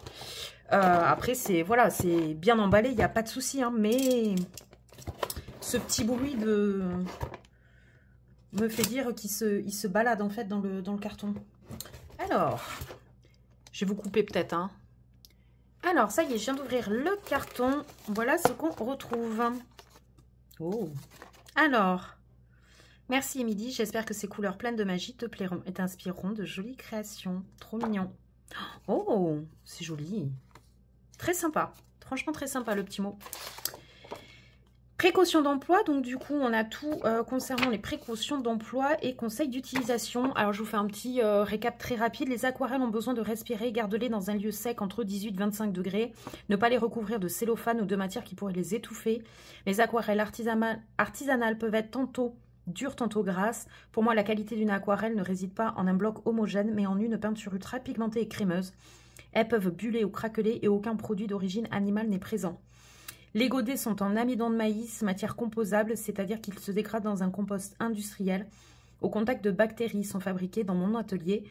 Après, c'est voilà, c'est bien emballé, il n'y a pas de souci. Hein, mais ce petit bruit me fait dire qu'il se balade en fait dans le carton. Alors, je vais vous couper peut-être. Hein. Alors, ça y est, je viens d'ouvrir le carton. Voilà ce qu'on retrouve. Oh. Alors, merci Emily. J'espère que ces couleurs pleines de magie te plairont et t'inspireront de jolies créations. Trop mignon. Oh, c'est joli. Très sympa. Franchement, très sympa le petit mot. Précautions d'emploi, donc du coup on a tout concernant les précautions d'emploi et conseils d'utilisation. Alors je vous fais un petit récap très rapide. Les aquarelles ont besoin de respirer, garde-les dans un lieu sec entre 18 et 25 degrés. Ne pas les recouvrir de cellophane ou de matière qui pourrait les étouffer. Les aquarelles artisanales peuvent être tantôt dures, tantôt grasses. Pour moi la qualité d'une aquarelle ne réside pas en un bloc homogène mais en une peinture ultra pigmentée et crémeuse. Elles peuvent buller ou craqueler et aucun produit d'origine animale n'est présent. Les godets sont en amidon de maïs, matière composable, c'est-à-dire qu'ils se dégradent dans un compost industriel. Au contact de bactéries, ils sont fabriqués dans mon atelier.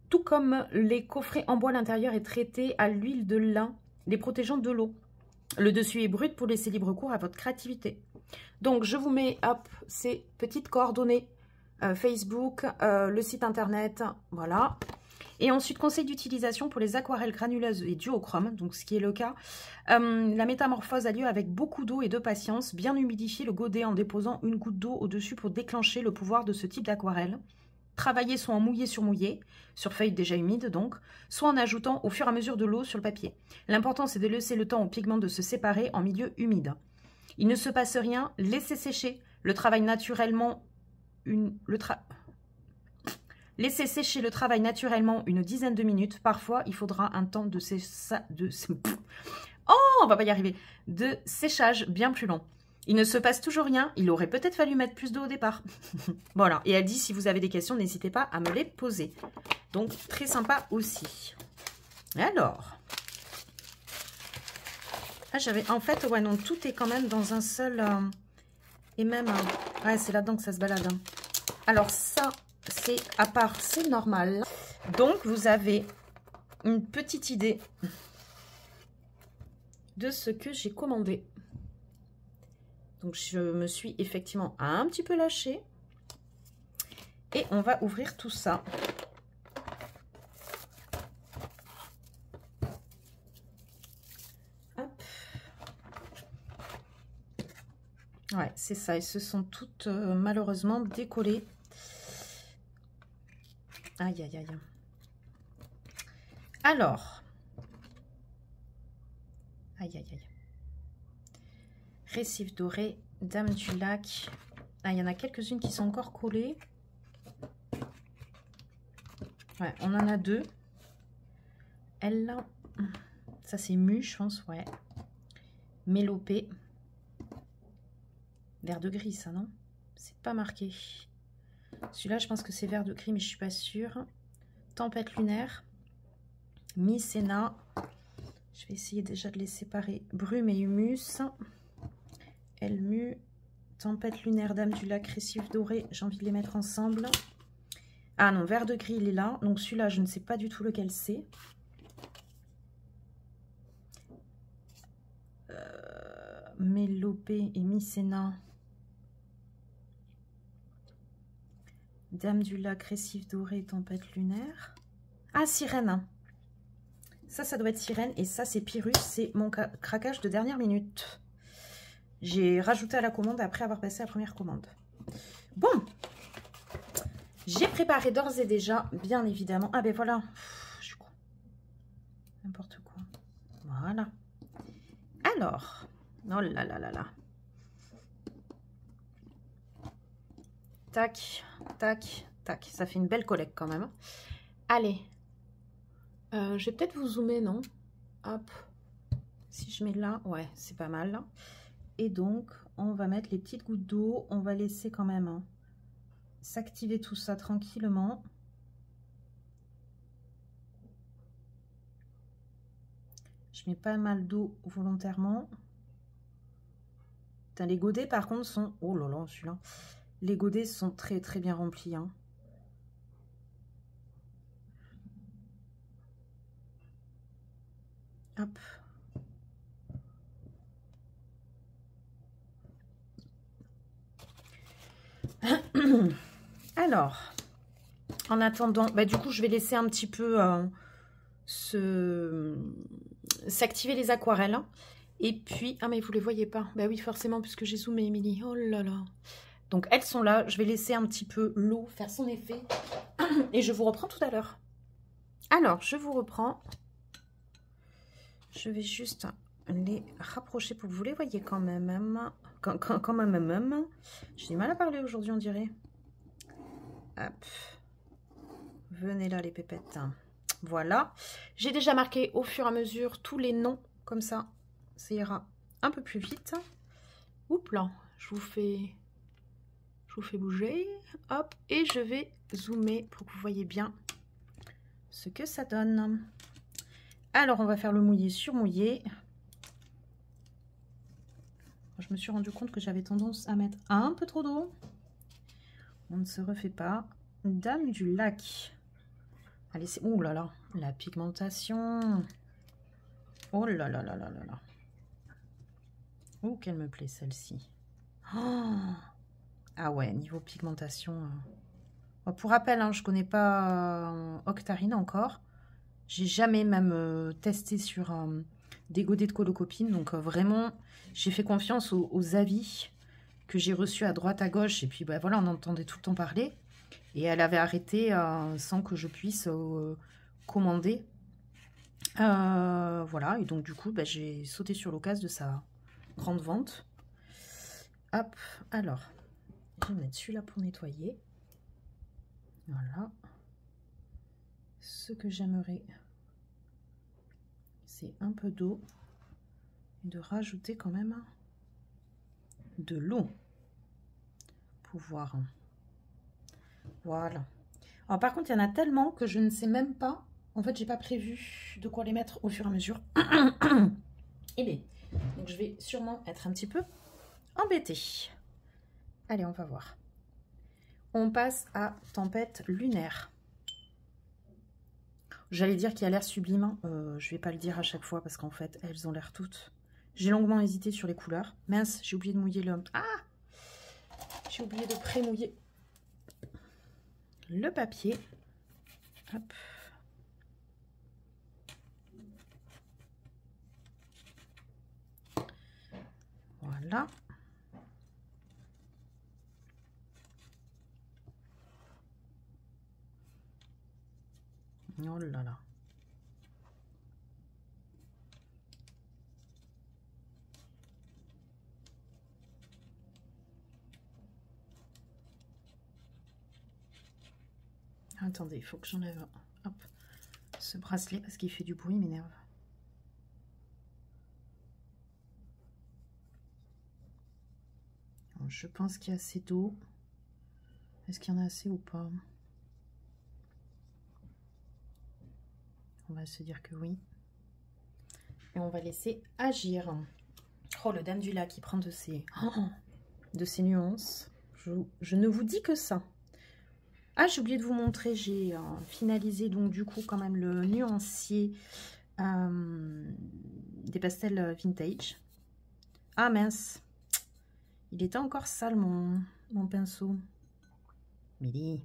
Tout comme les coffrets en bois, l'intérieur est traité à l'huile de lin, les protégeant de l'eau. Le dessus est brut pour laisser libre cours à votre créativité. Donc, je vous mets hop, ces petites coordonnées. Facebook, le site internet, voilà. Et ensuite, conseil d'utilisation pour les aquarelles granuleuses et duochrome, donc ce qui est le cas. La métamorphose a lieu avec beaucoup d'eau et de patience. Bien humidifier le godet en déposant une goutte d'eau au-dessus pour déclencher le pouvoir de ce type d'aquarelle. travailler soit en mouillé sur mouillé, sur feuille déjà humide donc, soit en ajoutant au fur et à mesure de l'eau sur le papier. L'important c'est de laisser le temps aux pigments de se séparer en milieu humide. Il ne se passe rien, laissez sécher le travail naturellement Laissez sécher le travail naturellement une dizaine de minutes. Parfois, il faudra un temps de on va pas y arriver. De séchage bien plus long. Il ne se passe toujours rien. Il aurait peut-être fallu mettre plus d'eau au départ. Voilà. Et elle dit, si vous avez des questions, n'hésitez pas à me les poser. Donc, très sympa aussi. Alors. Ah, j'avais... En fait, ouais, non, tout est quand même dans un seul... et même... ouais, c'est là-dedans que ça se balade. Hein. Alors, ça... c'est à part, c'est normal. Donc, vous avez une petite idée de ce que j'ai commandé. Donc, je me suis effectivement un petit peu lâchée. Et on va ouvrir tout ça. Hop. Ouais, c'est ça. Elles se sont toutes malheureusement décollées. Aïe, aïe, aïe. Alors. Aïe, aïe, aïe. Récif doré, Dame du lac. Ah, il y en a quelques-unes qui sont encore collées. Ouais, on en a deux. Elle, là, ça c'est mu, je pense, ouais. Mélopée. Vert de gris, ça, non? C'est pas marqué. Celui-là, je pense que c'est vert de gris, mais je suis pas sûre. Tempête lunaire. Mycéna. Je vais essayer déjà de les séparer. Brume et humus. Elmu. Tempête lunaire, Dame du lac, récif doré. J'ai envie de les mettre ensemble. Ah non, vert de gris, il est là. Donc celui-là, je ne sais pas du tout lequel c'est. Mélopée et Mycéna. Dame du lac, récif doré, tempête lunaire. Ah, sirène. Ça doit être sirène. Et ça, c'est Pyrrhus. C'est mon craquage de dernière minute. J'ai rajouté à la commande après avoir passé la première commande. Bon. J'ai préparé d'ores et déjà, bien évidemment. Ah ben voilà. Je suis con. N'importe quoi. Voilà. Alors. Oh là là là là. Tac, tac, tac. Ça fait une belle collecte quand même. Allez. Je vais peut-être vous zoomer, non? Hop. Si je mets là, ouais, c'est pas mal. Et donc, on va mettre les petites gouttes d'eau. On va laisser quand même s'activer tout ça tranquillement. Je mets pas mal d'eau volontairement. Putain, les godets, par contre, sont... Oh là là, celui-là. Les godets sont très, très bien remplis. Hein. Hop. Alors, en attendant, bah, du coup, je vais laisser un petit peu s'activer les aquarelles. Et puis, ah mais vous les voyez pas. Bah oui, forcément, puisque j'ai zoomé, Émilie. Oh là là. Donc, elles sont là. Je vais laisser un petit peu l'eau faire son effet. Et je vous reprends tout à l'heure. Alors, je vous reprends. Je vais juste les rapprocher pour que vous les voyez quand même. Quand même. J'ai du mal à parler aujourd'hui, on dirait. Hop. Venez là, les pépettes. Voilà. J'ai déjà marqué au fur et à mesure tous les noms. Comme ça, ça ira un peu plus vite. Oups là, je vous fais bouger. Hop. Et je vais zoomer pour que vous voyez bien ce que ça donne. Alors, on va faire le mouillé sur mouillé. Je me suis rendu compte que j'avais tendance à mettre un peu trop d'eau. On ne se refait pas. Dame du lac. Allez, c'est... Ouh là là, la pigmentation. Oh là là là là là là. Oh, qu'elle me plaît celle-ci. Oh. Ah ouais, niveau pigmentation. Pour rappel, hein, je ne connais pas Octarine encore. J'ai jamais même testé sur des godets de colocopine. Donc vraiment, j'ai fait confiance aux avis que j'ai reçus à droite, à gauche. Et puis bah, voilà, on entendait tout le temps parler. Et elle avait arrêté sans que je puisse commander. Voilà, et donc du coup, bah, j'ai sauté sur l'occasion de sa grande vente. Hop, alors, je vais mettre celui-là pour nettoyer. Voilà. Ce que j'aimerais, c'est un peu d'eau et de rajouter quand même de l'eau pour voir. Voilà. Alors par contre, il y en a tellement que je ne sais même pas. En fait, j'ai pas prévu de quoi les mettre au fur et à mesure. Et bien, donc je vais sûrement être un petit peu embêtée. Allez, on va voir. On passe à Tempête lunaire. J'allais dire qu'il a l'air sublime. Je vais pas le dire à chaque fois parce qu'en fait, elles ont l'air toutes. J'ai longuement hésité sur les couleurs. Mince, j'ai oublié de mouiller l'homme. Ah! J'ai oublié de pré-mouiller le papier. Hop. Voilà. Oh là là. Attendez, il faut que j'enlève ce bracelet parce qu'il fait du bruit, il m'énerve. Je pense qu'il y a assez d'eau. Est-ce qu'il y en a assez ou pas? On va se dire que oui. Et on va laisser agir. Oh, le Dame du Lac qui prend de ses nuances. Je ne vous dis que ça. Ah, j'ai oublié de vous montrer. J'ai finalisé donc du coup quand même le nuancier des pastels vintage. Ah mince. Il était encore sale mon pinceau. Milly.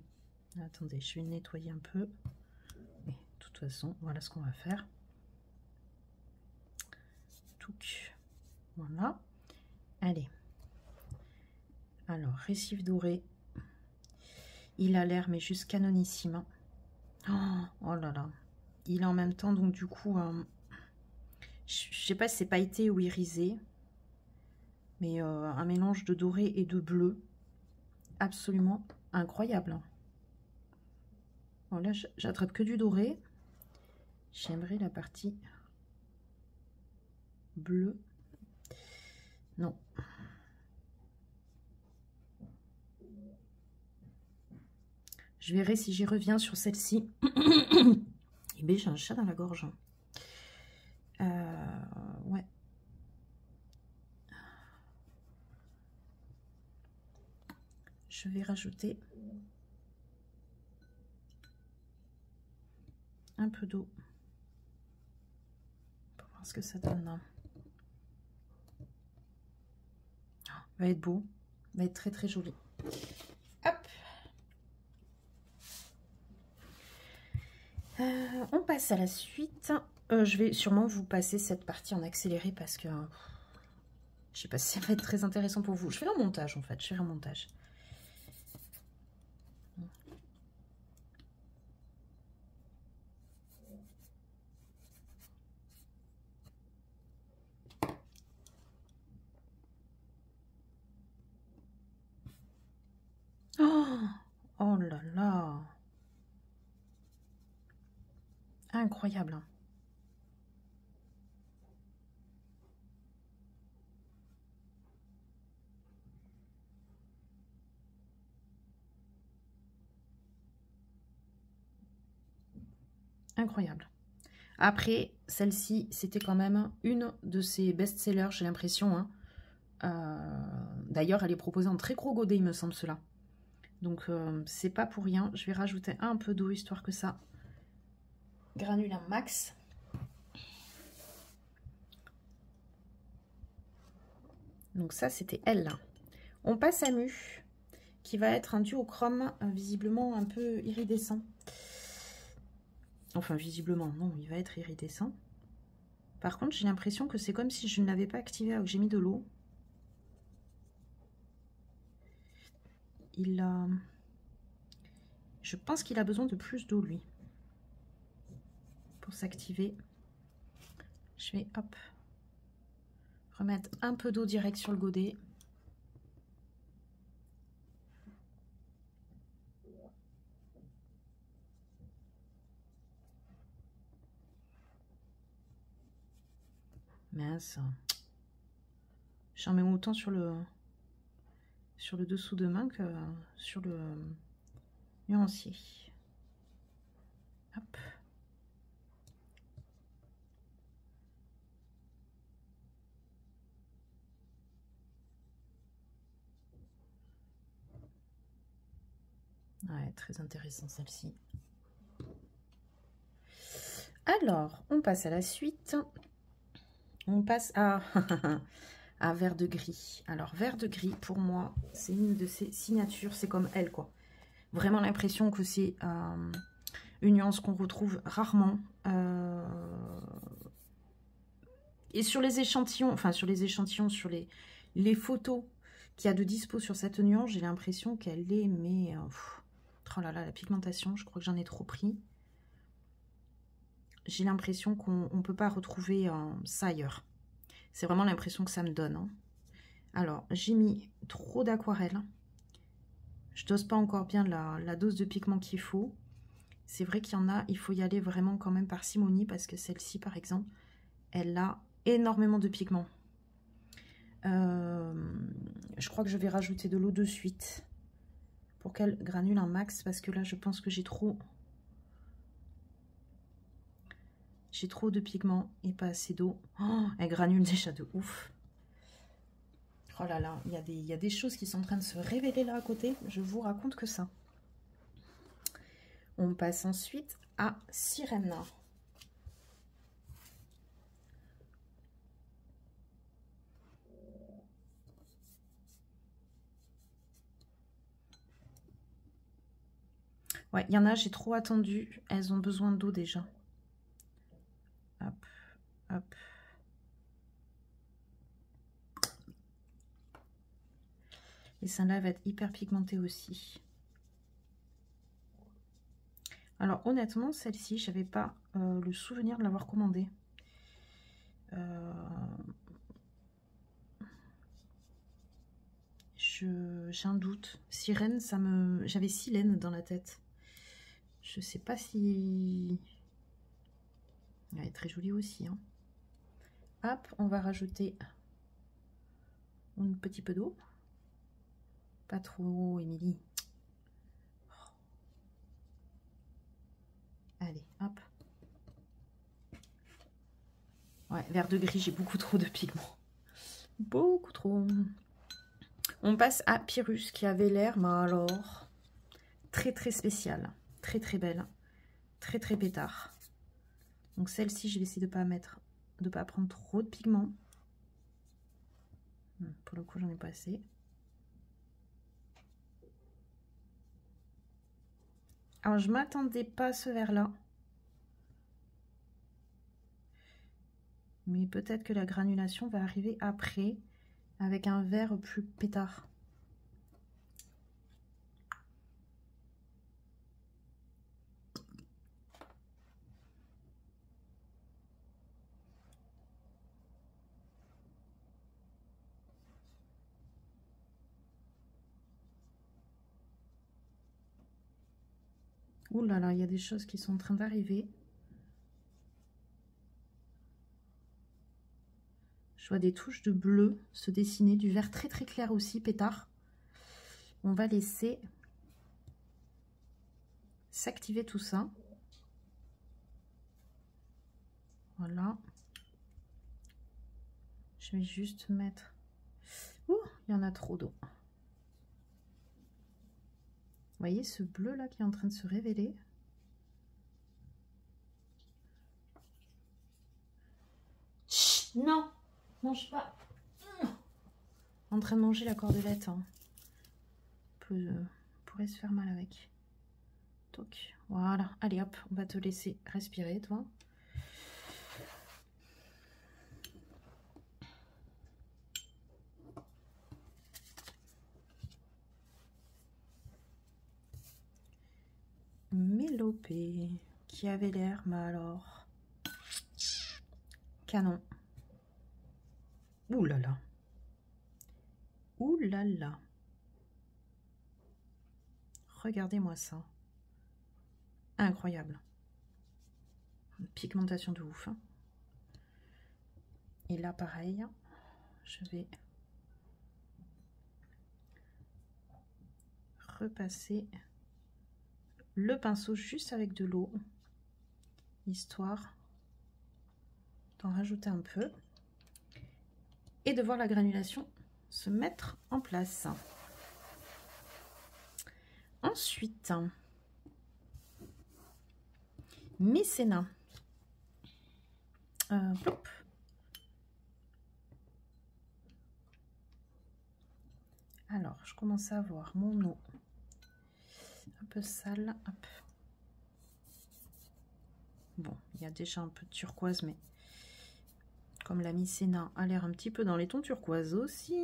Attendez, je vais le nettoyer un peu. Mais de toute façon, voilà ce qu'on va faire. Touc. Voilà. Allez. Alors, récif doré. Il a l'air, mais juste canonissime. Oh là là. Il est en même temps, donc du coup, je sais pas si c'est pailleté ou irisé. Mais un mélange de doré et de bleu. Absolument incroyable. Bon, là, j'attrape que du doré. J'aimerais la partie bleue. Non. Je verrai si j'y reviens sur celle-ci. Et bien, j'ai un chat dans la gorge. Ouais. Je vais rajouter un peu d'eau pour voir ce que ça donne. Va être beau, va être très très joli. Hop. On passe à la suite. Je vais sûrement vous passer cette partie en accéléré parce que je sais pas si ça va être très intéressant pour vous. Je fais un montage en fait, je fais un montage. Oh là là. Incroyable. Incroyable. Après, celle-ci, c'était quand même une de ses best-sellers, j'ai l'impression. D'ailleurs, elle est proposée en très gros godet, il me semble, cela. Donc, c'est pas pour rien. Je vais rajouter un peu d'eau, histoire que ça granule un max. Donc ça, c'était elle. On passe à Mu, qui va être un duochrome, visiblement un peu iridescent. Enfin, visiblement, non, il va être iridescent. Par contre, j'ai l'impression que c'est comme si je ne l'avais pas activé alors que j'ai mis de l'eau. Il Je pense qu'il a besoin de plus d'eau, lui. Pour s'activer. Je vais, hop, remettre un peu d'eau direct sur le godet. Mince. J'en mets autant sur le dessous de main que sur le nuancier. Hop. Ouais, très intéressant celle-ci. Alors, on passe à la suite. On passe à, à vert de gris. Alors, vert de gris, pour moi, c'est une de ses signatures. C'est comme elle, quoi. Vraiment l'impression que c'est une nuance qu'on retrouve rarement. Et sur les échantillons, enfin sur les échantillons, sur les photos qu'il y a de dispo sur cette nuance, j'ai l'impression qu'elle est, mais... oh là là, la pigmentation, je crois que j'en ai trop pris. J'ai l'impression qu'on ne peut pas retrouver ça ailleurs. C'est vraiment l'impression que ça me donne. Hein. Alors, j'ai mis trop d'aquarelle. Je dose pas encore bien la dose de pigment qu'il faut. C'est vrai qu'il y en a, il faut y aller vraiment quand même parcimonie parce que celle-ci, par exemple, elle a énormément de pigment. Je crois que je vais rajouter de l'eau de suite pour qu'elle granule un max parce que là, je pense que j'ai trop de pigment et pas assez d'eau. Oh, elle granule déjà de ouf. Oh là là, il y a des choses qui sont en train de se révéler là à côté. Je vous raconte que ça. On passe ensuite à Sirène. Ouais, il y en a, j'ai trop attendu. Elles ont besoin d'eau déjà. Hop, hop. Et celle-là va être hyper pigmentée aussi. Alors honnêtement, celle-ci, j'avais pas le souvenir de l'avoir commandée. J'ai un doute. Sirène, j'avais Silène dans la tête. Je sais pas si... Elle est très jolie aussi. Hein. Hop, on va rajouter un petit peu d'eau. Pas trop, Émilie. Allez, hop. Ouais, vert de gris, j'ai beaucoup trop de pigments. Beaucoup trop. On passe à Pyrrhus qui avait l'air, mais alors, très très spécial. Très très belle. Très très pétard. Donc celle-ci, je vais essayer de pas prendre trop de pigments. Pour le coup, j'en ai pas assez. Alors, je m'attendais pas à ce vert-là. Mais peut-être que la granulation va arriver après, avec un vert plus pétard. Ouh là là, il y a des choses qui sont en train d'arriver. Je vois des touches de bleu se dessiner, du vert très très clair aussi, pétard. On va laisser s'activer tout ça. Voilà. Je vais juste mettre... Ouh, il y en a trop d'eau. Vous voyez ce bleu là qui est en train de se révéler? Chut, non, mange pas. En train de manger la cordelette. Hein. Pourrait se faire mal avec. Donc, voilà. Allez hop, on va te laisser respirer, toi. mélopée qui avait l'air, mais alors, canon. Ouh là là. Ouh là là. Regardez-moi ça. Incroyable. Une pigmentation de ouf. Hein. Et là, pareil, je vais repasser le pinceau juste avec de l'eau, histoire d'en rajouter un peu et de voir la granulation se mettre en place. Ensuite, Mycéna. Plop. Alors, je commence à avoir mon eau un peu sale. Hop. Bon, il y a déjà un peu de turquoise, mais comme la Mycéna a l'air un petit peu dans les tons turquoise aussi.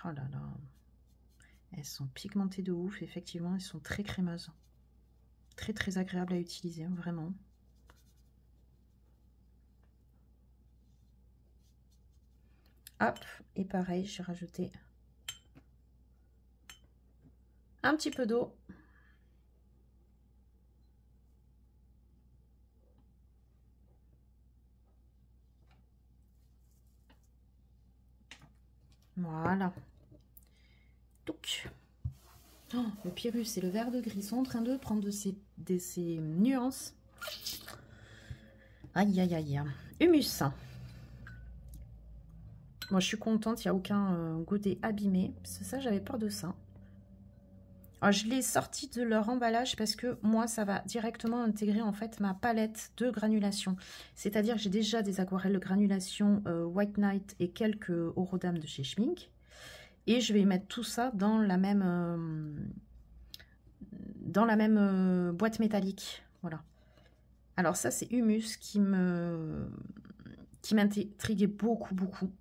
Oh là là. Elles sont pigmentées de ouf, effectivement, elles sont très crémeuses. Très très agréable à utiliser, hein, vraiment. Hop, et pareil, j'ai rajouté un petit peu d'eau. Voilà. Donc, oh, le Pyrrhus et le vert de gris sont en train de prendre de ces nuances. Aïe, aïe, aïe. Humus. Moi, je suis contente, il n'y a aucun godet abîmé. C'est ça, j'avais peur de ça. Alors, je l'ai sorti de leur emballage parce que moi, ça va directement intégrer en fait ma palette de granulation. C'est-à-dire que j'ai déjà des aquarelles de granulation White Night et quelques Orodames de chez Schmink. Et je vais mettre tout ça dans la même boîte métallique. Voilà. Alors ça, c'est Humus qui m'intriguait beaucoup, beaucoup.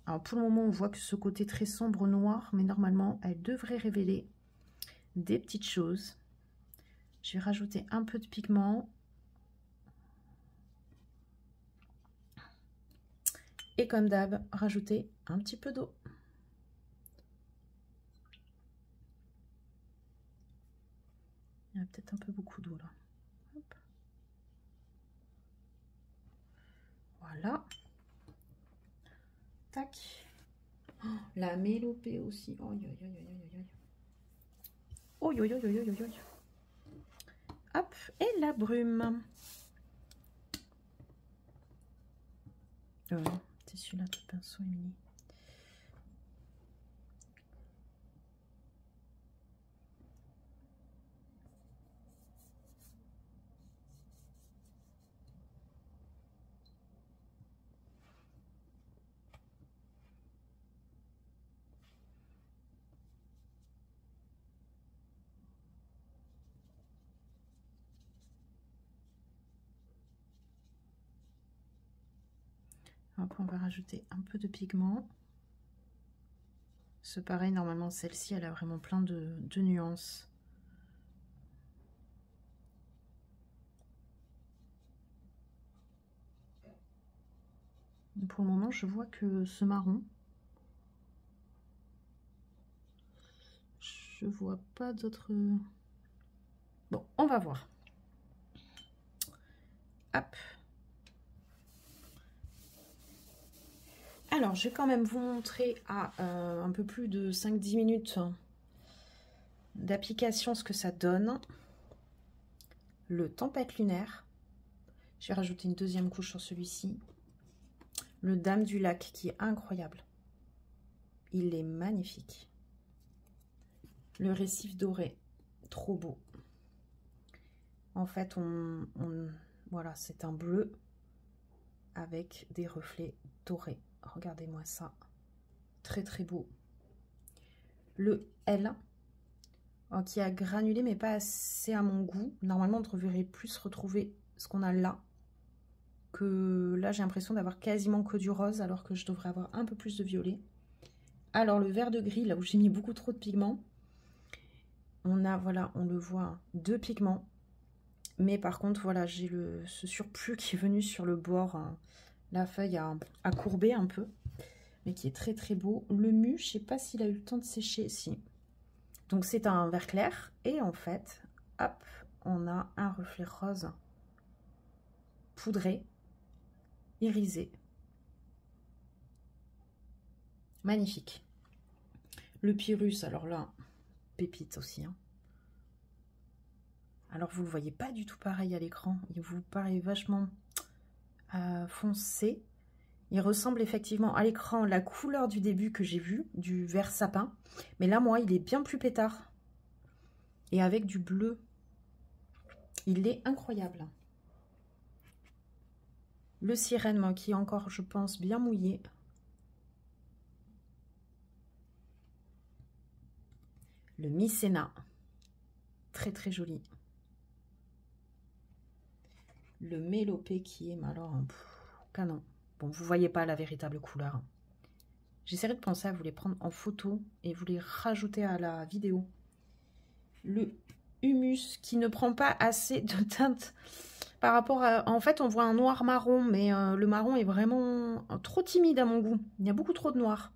Alors pour le moment, on voit que ce côté très sombre noir, mais normalement, elle devrait révéler des petites choses. Je vais rajouter un peu de pigment. Et comme d'hab, rajouter un petit peu d'eau. Il y a peut-être un peu beaucoup d'eau là. Hop. Voilà. Tac. Oh, la mélopée aussi. Oh, aïe, aïe, aïe, aïe, aïe. Oh, aïe, aïe, aïe, aïe, aïe. Hop, et la brume. C'est celui-là, ton pinceau, Émilie. Après, on va rajouter un peu de pigment. C'est pareil, normalement, celle-ci, elle a vraiment plein de nuances. Pour le moment, je vois que ce marron. Je vois pas d'autres... Bon, on va voir. Hop. Alors, je vais quand même vous montrer à un peu plus de 5-10 minutes d'application ce que ça donne. Le Tempête lunaire. Je vais rajouter une deuxième couche sur celui-ci. Le Dame du lac qui est incroyable. Il est magnifique. Le récif doré, trop beau. En fait, voilà, c'est un bleu avec des reflets dorés. Regardez-moi ça. Très, très beau. Le L, qui a granulé, mais pas assez à mon goût. Normalement, on devrait plus retrouver ce qu'on a là. Que là, j'ai l'impression d'avoir quasiment que du rose, alors que je devrais avoir un peu plus de violet. Alors, le vert de gris, là où j'ai mis beaucoup trop de pigments, on a, voilà, on le voit, 2 pigments. Mais par contre, voilà, j'ai ce surplus qui est venu sur le bord. La feuille a courbé un peu, mais qui est très très beau. Le mu, je sais pas s'il a eu le temps de sécher. Si. Donc c'est un vert clair. Et en fait, hop, on a un reflet rose poudré, irisé. Magnifique. Le Pyrrhus, alors là, pépite aussi. Hein. Alors vous ne le voyez pas du tout pareil à l'écran. Il vous paraît vachement foncé. Il ressemble effectivement à l'écran la couleur du début que j'ai vu, du vert sapin. Mais là, moi, il est bien plus pétard. Et avec du bleu. Il est incroyable. Le sirène, moi, qui est encore, je pense, bien mouillé. Le Mycéna. Très, très joli. Le Mélopée qui est, mais alors, canon. Bon, vous voyez pas la véritable couleur. J'essaierai de penser à vous les prendre en photo et vous les rajouter à la vidéo. Le Humus qui ne prend pas assez de teinte par rapport à... En fait, on voit un noir marron, mais le marron est vraiment trop timide à mon goût. Il y a beaucoup trop de noir.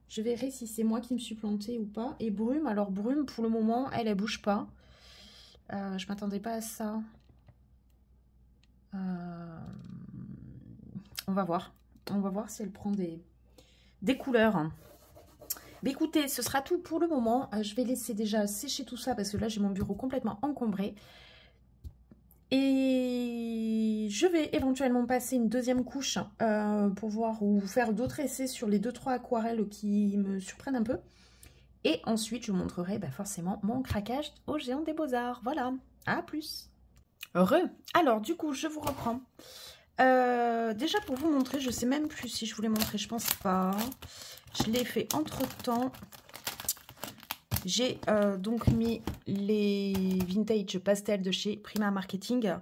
Je verrai si c'est moi qui me suis plantée ou pas. Et Brume, alors Brume, pour le moment, elle bouge pas. Je m'attendais pas à ça. On va voir. On va voir si elle prend des couleurs. Mais écoutez, ce sera tout pour le moment. Je vais laisser déjà sécher tout ça parce que là, j'ai mon bureau complètement encombré. Et je vais éventuellement passer une deuxième couche pour voir ou faire d'autres essais sur les 2-3 aquarelles qui me surprennent un peu. Et ensuite, je vous montrerai forcément mon craquage au Géant des Beaux-Arts. Voilà, à plus. Heureux. Alors, du coup, je vous reprends. Déjà, pour vous montrer, je sais même plus si je vous l'ai montré, je pense pas. Je l'ai fait entre-temps. J'ai donc mis les vintage pastels de chez Prima Marketing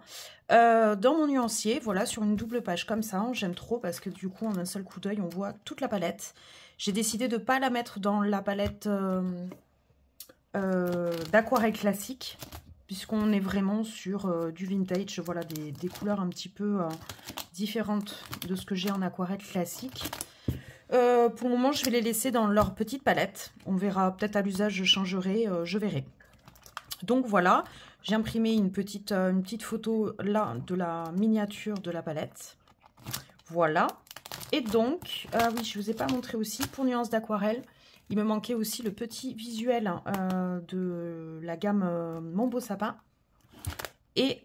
dans mon nuancier, voilà, sur une double page comme ça. J'aime trop parce que du coup, en un seul coup d'œil, on voit toute la palette. J'ai décidé de ne pas la mettre dans la palette d'aquarelle classique, puisqu'on est vraiment sur du vintage, voilà, des couleurs un petit peu différentes de ce que j'ai en aquarelle classique. Pour le moment, je vais les laisser dans leur petite palette. On verra, peut-être à l'usage, je changerai, je verrai. Donc voilà, j'ai imprimé une petite photo là de la miniature de la palette. Voilà. Et donc, oui, je ne vous ai pas montré aussi, pour nuances d'aquarelle, il me manquait aussi le petit visuel de la gamme Mon Beau Sapin. Et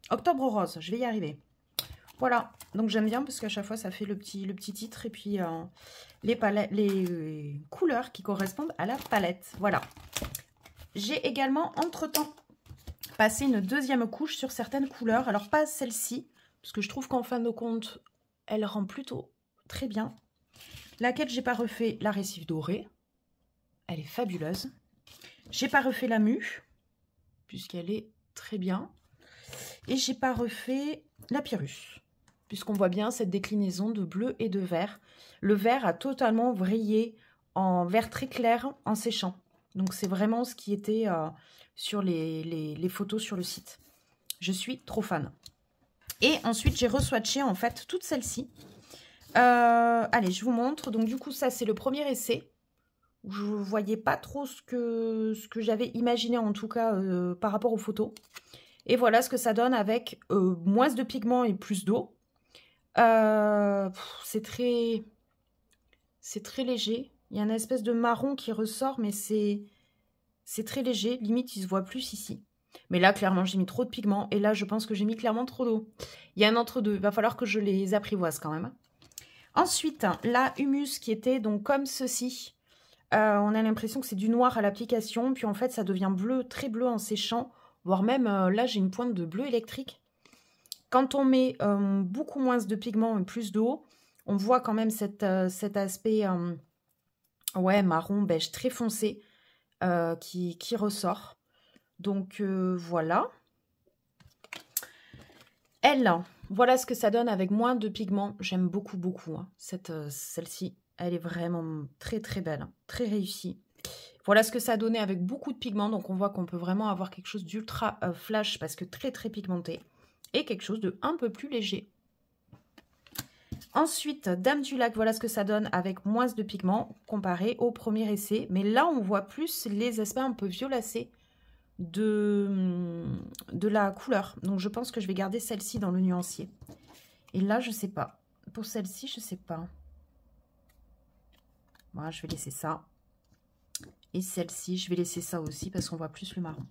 Octobre Rose, je vais y arriver. Voilà, donc j'aime bien parce qu'à chaque fois ça fait le petit titre et puis les couleurs qui correspondent à la palette. Voilà. J'ai également entre-temps passé une deuxième couche sur certaines couleurs. Alors pas celle-ci, parce que je trouve qu'en fin de compte, elle rend plutôt très bien. Laquelle j'ai pas refait, la récif dorée. Elle est fabuleuse. J'ai pas refait la mue, puisqu'elle est très bien. Et j'ai pas refait la Pyrrhus, puisqu'on voit bien cette déclinaison de bleu et de vert. Le vert a totalement vrillé en vert très clair en séchant. Donc c'est vraiment ce qui était sur les photos sur le site. Je suis trop fan. Et ensuite j'ai re-swatché en fait toutes celles-ci. Allez, je vous montre. Donc du coup ça c'est le premier essai. Je ne voyais pas trop ce que j'avais imaginé en tout cas par rapport aux photos. Et voilà ce que ça donne avec moins de pigments et plus d'eau. C'est très léger. Il y a une espèce de marron qui ressort, mais c'est très léger. Limite, il se voit plus ici. Mais là, clairement, j'ai mis trop de pigments. Et là, je pense que j'ai mis clairement trop d'eau. Il y a un entre-deux. Il va falloir que je les apprivoise quand même. Ensuite, la Humus qui était donc comme ceci. On a l'impression que c'est du noir à l'application. Puis en fait, ça devient bleu, très bleu en séchant. Voire même, là, j'ai une pointe de bleu électrique. Quand on met beaucoup moins de pigments et plus d'eau, on voit quand même cet aspect ouais, marron, beige, très foncé qui ressort. Donc, voilà. Elle, voilà ce que ça donne avec moins de pigments. J'aime beaucoup, beaucoup hein, celle-ci. Elle est vraiment très très belle, très réussie. Voilà ce que ça a donné avec beaucoup de pigments. Donc on voit qu'on peut vraiment avoir quelque chose d'ultra flash parce que très très pigmenté. Et quelque chose de un peu plus léger. Ensuite, Dame du Lac, voilà ce que ça donne avec moins de pigments comparé au premier essai. Mais là, on voit plus les aspects un peu violacés de la couleur. Donc je pense que je vais garder celle-ci dans le nuancier. Et là, je sais pas. Pour celle-ci, je sais pas. Voilà, je vais laisser ça. Et celle-ci, je vais laisser ça aussi parce qu'on voit plus le marron.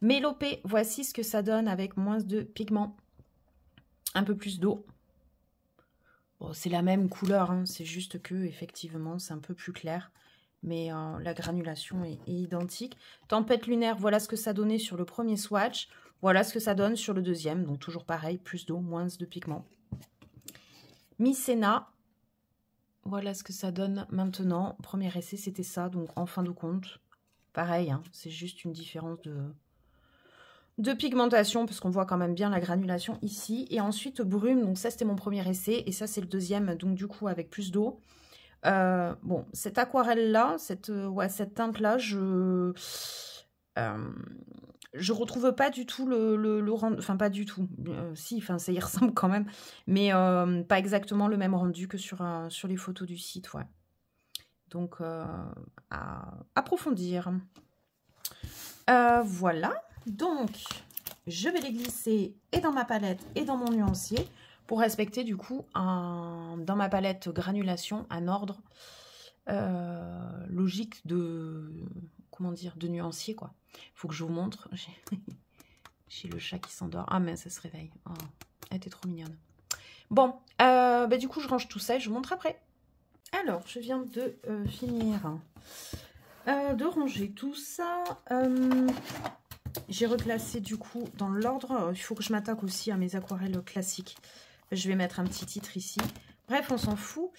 Mélopée, voici ce que ça donne avec moins de pigments. Un peu plus d'eau. Bon, c'est la même couleur, hein, c'est juste que effectivement c'est un peu plus clair. Mais la granulation est identique. Tempête lunaire, voilà ce que ça donnait sur le premier swatch. Voilà ce que ça donne sur le deuxième. Donc toujours pareil, plus d'eau, moins de pigments. Mycéna, voilà ce que ça donne maintenant. Premier essai, c'était ça. Donc en fin de compte, pareil, hein, c'est juste une différence de pigmentation, parce qu'on voit quand même bien la granulation ici. Et ensuite, brume, donc ça c'était mon premier essai, et ça c'est le deuxième, donc du coup avec plus d'eau. Bon, cette aquarelle-là, cette teinte-là, je retrouve pas du tout le rendu, enfin pas du tout, si, enfin ça y ressemble quand même, mais pas exactement le même rendu que sur les photos du site, ouais. Donc, à approfondir. Voilà. Donc, je vais les glisser et dans ma palette et dans mon nuancier pour respecter du coup dans ma palette granulation un ordre logique de, comment dire, de nuancier quoi. Il faut que je vous montre. J'ai le chat qui s'endort. Ah mais ça se réveille. Oh, elle était trop mignonne. Bon, bah, du coup je range tout ça et je vous montre après. Alors, je viens de finir de ranger tout ça. J'ai reclassé du coup dans l'ordre. Il faut que je m'attaque aussi à mes aquarelles classiques. Je vais mettre un petit titre ici. Bref, on s'en fout.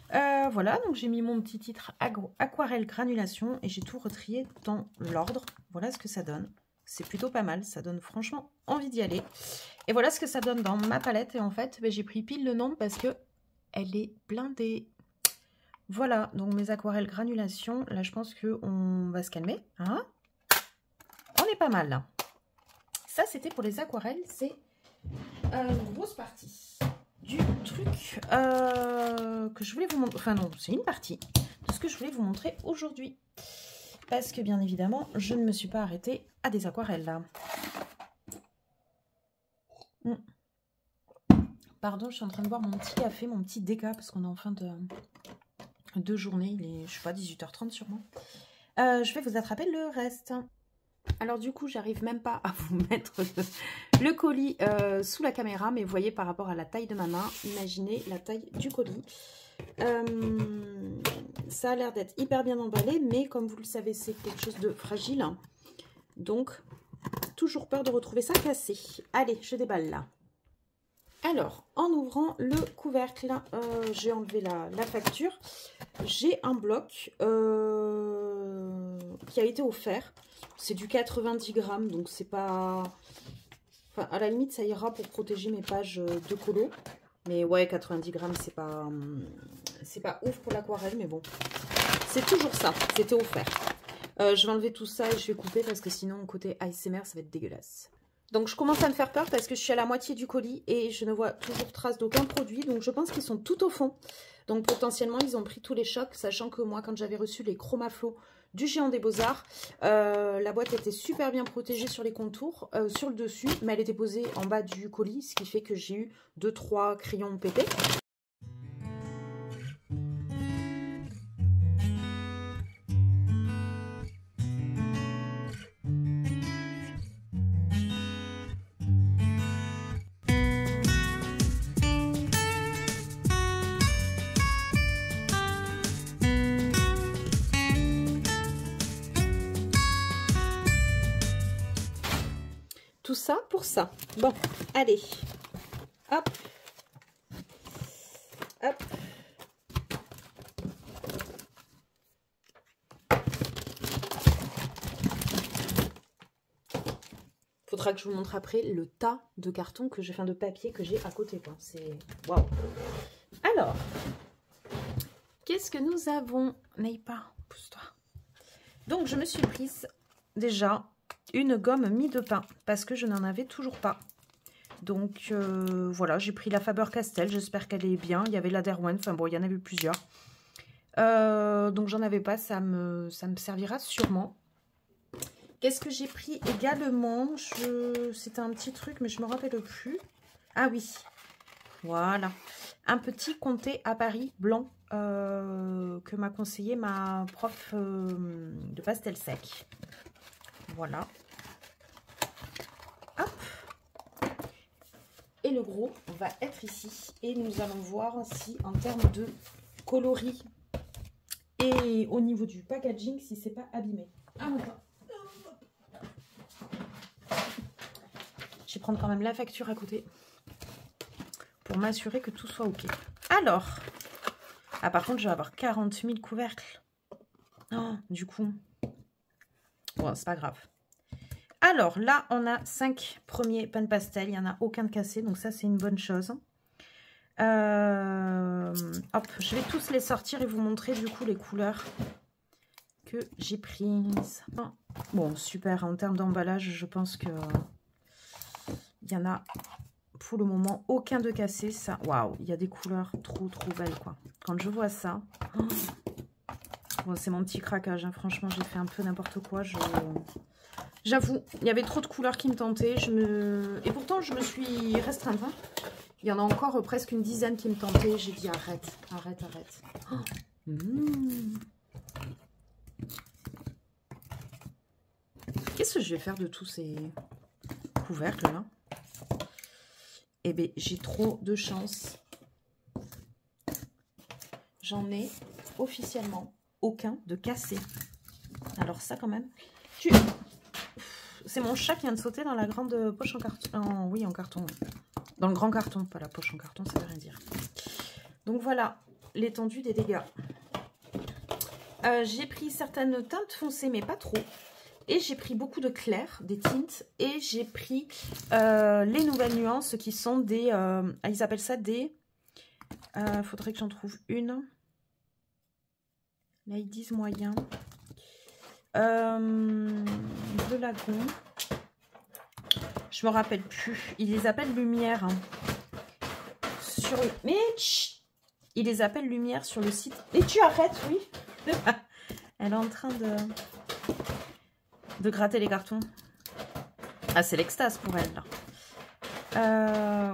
Voilà, donc j'ai mis mon petit titre aquarelle granulation et j'ai tout retrié dans l'ordre. Voilà ce que ça donne. C'est plutôt pas mal. Ça donne franchement envie d'y aller. Et voilà ce que ça donne dans ma palette. Et en fait, ben, j'ai pris pile le nombre parce que elle est blindée. Voilà, donc mes aquarelles granulation. Là, je pense qu'on va se calmer. Hein, on est pas mal là. Ça, c'était pour les aquarelles. C'est une grosse partie du truc que je voulais vous montrer. Enfin non, c'est une partie de ce que je voulais vous montrer aujourd'hui. Parce que bien évidemment, je ne me suis pas arrêtée à des aquarelles là. Pardon, je suis en train de boire mon petit café, mon petit déca, parce qu'on est en fin de journée. Il est, je sais pas, 18h30 sûrement. Je vais vous attraper le reste. Alors du coup, j'arrive même pas à vous mettre le colis sous la caméra, mais vous voyez par rapport à la taille de ma main, imaginez la taille du colis. Ça a l'air d'être hyper bien emballé, mais comme vous le savez, c'est quelque chose de fragile. Donc, toujours peur de retrouver ça cassé. Allez, je déballe là. Alors, en ouvrant le couvercle, j'ai enlevé la facture. J'ai un bloc qui a été offert. C'est du 90 grammes, donc c'est pas... Enfin, à la limite, ça ira pour protéger mes pages de colo. Mais ouais, 90 grammes, c'est pas ouf pour l'aquarelle, mais bon. C'est toujours ça, c'était offert. Je vais enlever tout ça et je vais couper parce que sinon, côté ASMR, ça va être dégueulasse. Donc, je commence à me faire peur parce que je suis à la moitié du colis et je ne vois toujours trace d'aucun produit. Donc, je pense qu'ils sont tout au fond. Donc, potentiellement, ils ont pris tous les chocs, sachant que moi, quand j'avais reçu les Chromaflow du Géant des Beaux-Arts, la boîte était super bien protégée sur les contours, sur le dessus, mais elle était posée en bas du colis, ce qui fait que j'ai eu 2-3 crayons pétés. Tout ça pour ça. Bon, allez. Hop. Hop. Faudra que je vous montre après le tas de cartons que j'ai, enfin de papier que j'ai à côté. C'est waouh. Alors, Qu'est-ce que nous avons? N'aille pas, pousse-toi. Donc, je me suis prise déjà une gomme mie de pain parce que je n'en avais toujours pas. Donc, voilà, j'ai pris la Faber-Castell. J'espère qu'elle est bien. Il y avait la Derwent. Enfin, bon, il y en avait plusieurs. Donc, j'en avais pas. Ça me servira sûrement. Qu'est-ce que j'ai pris également? C'était un petit truc, mais je ne me rappelle plus. Ah oui, voilà. Un petit comté à Paris blanc que m'a conseillé ma prof de pastel sec. Voilà. Hop. Et le gros va être ici. Et nous allons voir si en termes de coloris et au niveau du packaging, si c'est pas abîmé. Ah, je vais prendre quand même la facture à côté pour m'assurer que tout soit ok. Alors, ah par contre, je vais avoir 40 000 couvercles. Oh, du coup, bon, c'est pas grave. Alors là, on a 5 premiers pains de pastel. Il n'y en a aucun de cassé, donc ça, c'est une bonne chose. Hop, je vais tous les sortir et vous montrer du coup les couleurs que j'ai prises. Bon, super. En termes d'emballage, je pense que il y en a pour le moment aucun de cassé. Ça, waouh, il y a des couleurs trop belles quoi. Quand je vois ça, oh. Bon, c'est mon petit craquage. Hein. Franchement, j'ai fait un peu n'importe quoi. J'avoue, il y avait trop de couleurs qui me tentaient. Et pourtant, je me suis restreinte. Hein. Il y en a encore presque une dizaine qui me tentaient. J'ai dit arrête, arrête, arrête. Oh. Qu'est-ce que je vais faire de tous ces couvercles là? Eh bien, j'ai trop de chance. J'en ai officiellement aucun de cassé. Alors ça quand même. C'est mon chat qui vient de sauter dans la grande poche en carton. Oui, en carton. Dans le grand carton, pas la poche en carton, ça veut rien dire. Donc voilà, l'étendue des dégâts. J'ai pris certaines teintes foncées, mais pas trop. Et j'ai pris beaucoup de clairs, des tints. Et j'ai pris les nouvelles nuances qui sont des... ils appellent ça des... faudrait que j'en trouve une. Là, ils disent moyen. Bleu lagon. Je me rappelle plus. Ils les appellent lumière. Hein. Sur le... Mais ils les appellent lumière sur le site. Et tu arrêtes, oui. Elle est en train de gratter les cartons. Ah, c'est l'extase pour elle, là.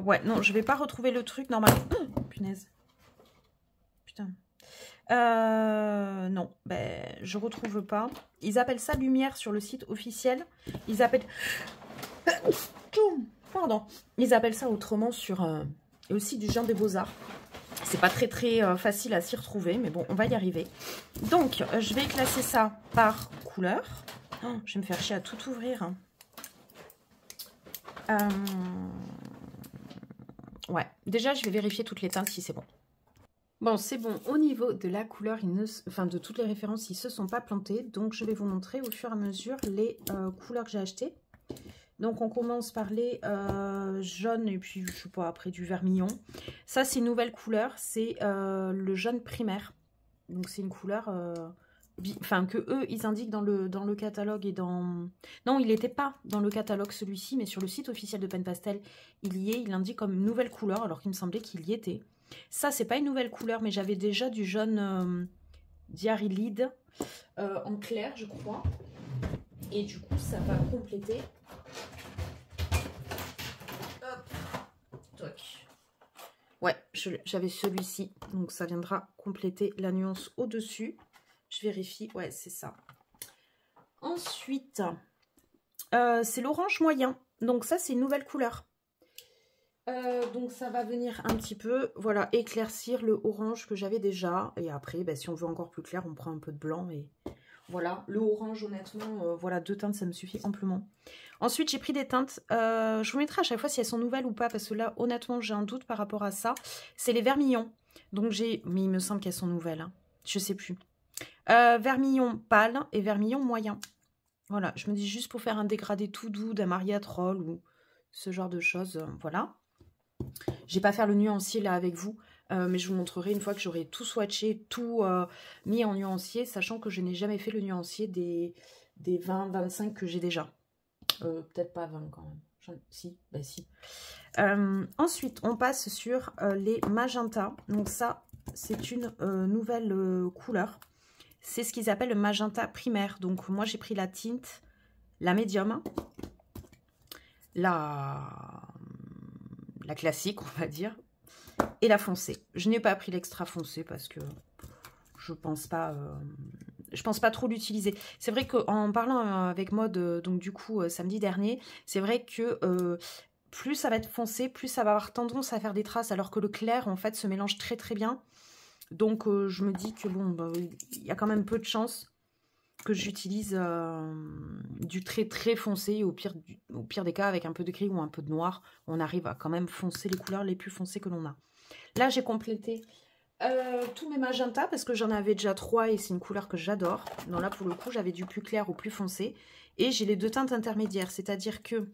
Ouais, non, je vais pas retrouver le truc normalement. Oh, punaise. Putain. Non, ben, je retrouve pas. Ils appellent ça lumière sur le site officiel. Ils appellent... Pardon. Ils appellent ça autrement sur le site du Jean des Beaux-Arts. C'est pas très facile à s'y retrouver, mais bon, on va y arriver. Donc, je vais classer ça par couleur. Oh, je vais me faire chier à tout ouvrir. Ouais, déjà, je vais vérifier toutes les teintes si c'est bon. Bon, c'est bon. Au niveau de la couleur, enfin de toutes les références, ils ne se sont pas plantés. Donc, je vais vous montrer au fur et à mesure les couleurs que j'ai achetées. Donc, on commence par les jaunes et puis, je sais pas, après du vermillon. Ça, c'est une nouvelle couleur. C'est le jaune primaire. Donc, c'est une couleur... Enfin, que eux, ils indiquent dans le catalogue et dans... Non, il n'était pas dans le catalogue celui-ci, mais sur le site officiel de Pen Pastel, il y est. Il indique comme une nouvelle couleur, alors qu'il me semblait qu'il y était. Ça, c'est pas une nouvelle couleur, mais j'avais déjà du jaune diarylide en clair, je crois. Et du coup, ça va compléter. Hop. Toc. Ouais, j'avais celui-ci, donc ça viendra compléter la nuance au-dessus. Je vérifie, ouais, c'est ça. Ensuite, c'est l'orange moyen. Donc ça, c'est une nouvelle couleur. Donc ça va venir un petit peu, voilà, éclaircir le orange que j'avais déjà. Et après, ben, si on veut encore plus clair, on prend un peu de blanc. Et voilà, le orange, honnêtement, voilà, 2 teintes, ça me suffit amplement. Ensuite, j'ai pris des teintes. Je vous mettrai à chaque fois si elles sont nouvelles ou pas, parce que là, honnêtement, j'ai un doute par rapport à ça. C'est les vermillons. Donc j'ai, mais il me semble qu'elles sont nouvelles. Hein. Je sais plus. Vermillon pâle et vermillon moyen. Voilà, je me dis juste pour faire un dégradé tout doux d'un Maria Troll ou ce genre de choses. Voilà. Je vais pas faire le nuancier là avec vous. Mais je vous montrerai une fois que j'aurai tout swatché, tout mis en nuancier, sachant que je n'ai jamais fait le nuancier des 20-25 que j'ai déjà. Peut-être pas 20 quand même. Si, bah si. Ensuite, on passe sur les magentas. Donc ça, c'est une nouvelle couleur. C'est ce qu'ils appellent le magenta primaire. Donc moi, j'ai pris la tinte, la médium, la classique, on va dire, et la foncée. Je n'ai pas pris l'extra foncé parce que je pense pas trop l'utiliser. C'est vrai qu'en parlant avec Maud, donc du coup samedi dernier, c'est vrai que plus ça va être foncé, plus ça va avoir tendance à faire des traces, alors que le clair en fait se mélange très très bien. Donc je me dis que bon, bah, il y a quand même peu de chances que j'utilise du très très foncé, au pire des cas avec un peu de gris ou un peu de noir, on arrive à quand même foncer les couleurs les plus foncées que l'on a. Là j'ai complété tous mes magentas parce que j'en avais déjà 3 et c'est une couleur que j'adore. Donc là pour le coup j'avais du plus clair au plus foncé et j'ai les deux teintes intermédiaires, c'est-à-dire que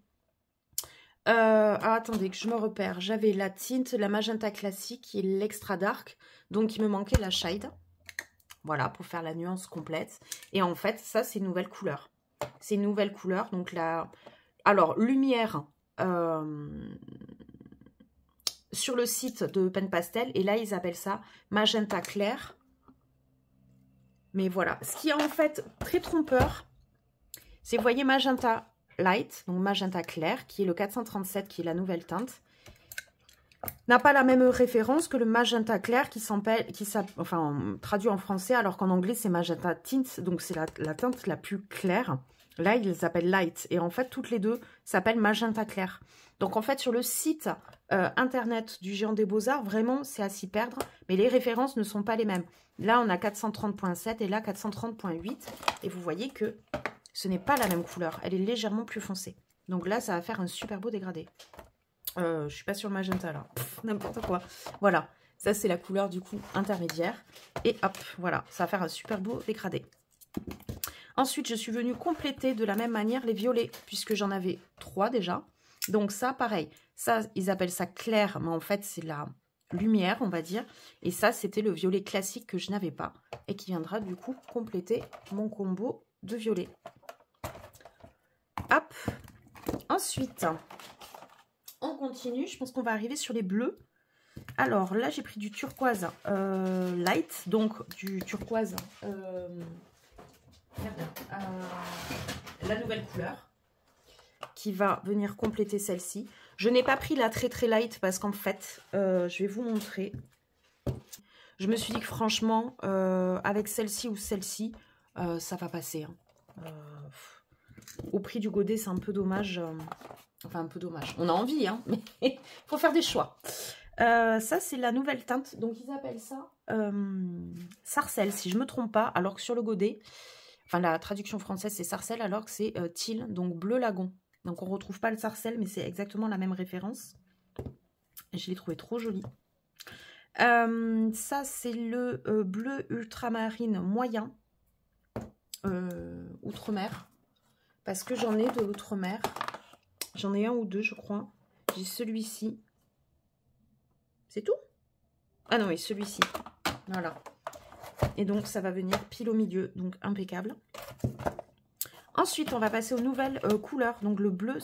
attendez que je me repère, j'avais la tinte, la magenta classique et l'extra dark, donc il me manquait la shade. Voilà, pour faire la nuance complète. Et en fait, ça, c'est une nouvelle couleur. C'est une nouvelle couleur. Donc, là, alors, lumière sur le site de Pen Pastel. Et là, ils appellent ça magenta clair. Mais voilà. Ce qui est en fait très trompeur, c'est, vous voyez, magenta light, donc magenta clair, qui est le 437, qui est la nouvelle teinte, n'a pas la même référence que le magenta clair qui traduit en français, alors qu'en anglais c'est magenta tint, donc c'est la teinte la plus claire. Là ils s'appellent light et en fait toutes les deux s'appellent magenta clair. Donc en fait sur le site internet du Géant des Beaux-Arts, vraiment c'est à s'y perdre, mais les références ne sont pas les mêmes. Là on a 430.7 et là 430.8 et vous voyez que ce n'est pas la même couleur, elle est légèrement plus foncée. Donc là ça va faire un super beau dégradé. Je suis pas sur le magenta là, n'importe quoi. Voilà, ça c'est la couleur du coup intermédiaire. Et hop, voilà, ça va faire un super beau dégradé. Ensuite, je suis venue compléter de la même manière les violets, puisque j'en avais 3 déjà. Donc ça, pareil, ça, ils appellent ça clair, mais en fait c'est la lumière, on va dire. Et ça, c'était le violet classique que je n'avais pas, et qui viendra du coup compléter mon combo de violet. Hop, ensuite... on continue, je pense qu'on va arriver sur les bleus. Alors là, j'ai pris du turquoise light, donc du turquoise, la nouvelle couleur, qui va venir compléter celle-ci. Je n'ai pas pris la très très light parce qu'en fait, je vais vous montrer. Je me suis dit que franchement, avec celle-ci ou celle-ci, ça va passer. Hein. Au prix du godet, c'est un peu dommage. Enfin, un peu dommage. On a envie, hein, mais il faut faire des choix. Ça, c'est la nouvelle teinte. Donc, ils appellent ça sarcelle, si je ne me trompe pas. Alors que sur le godet, enfin, la traduction française, c'est sarcelle, alors que c'est teal, donc bleu lagon. Donc, on ne retrouve pas le sarcelle, mais c'est exactement la même référence. Je l'ai trouvé trop joli. Ça, c'est le bleu ultramarine moyen, outre-mer. Parce que j'en ai de l'outre-mer. J'en ai un ou deux, je crois. J'ai celui-ci. C'est tout? Ah non, oui, celui-ci. Voilà. Et donc, ça va venir pile au milieu. Donc, impeccable. Ensuite, on va passer aux nouvelles couleurs. Donc, le bleu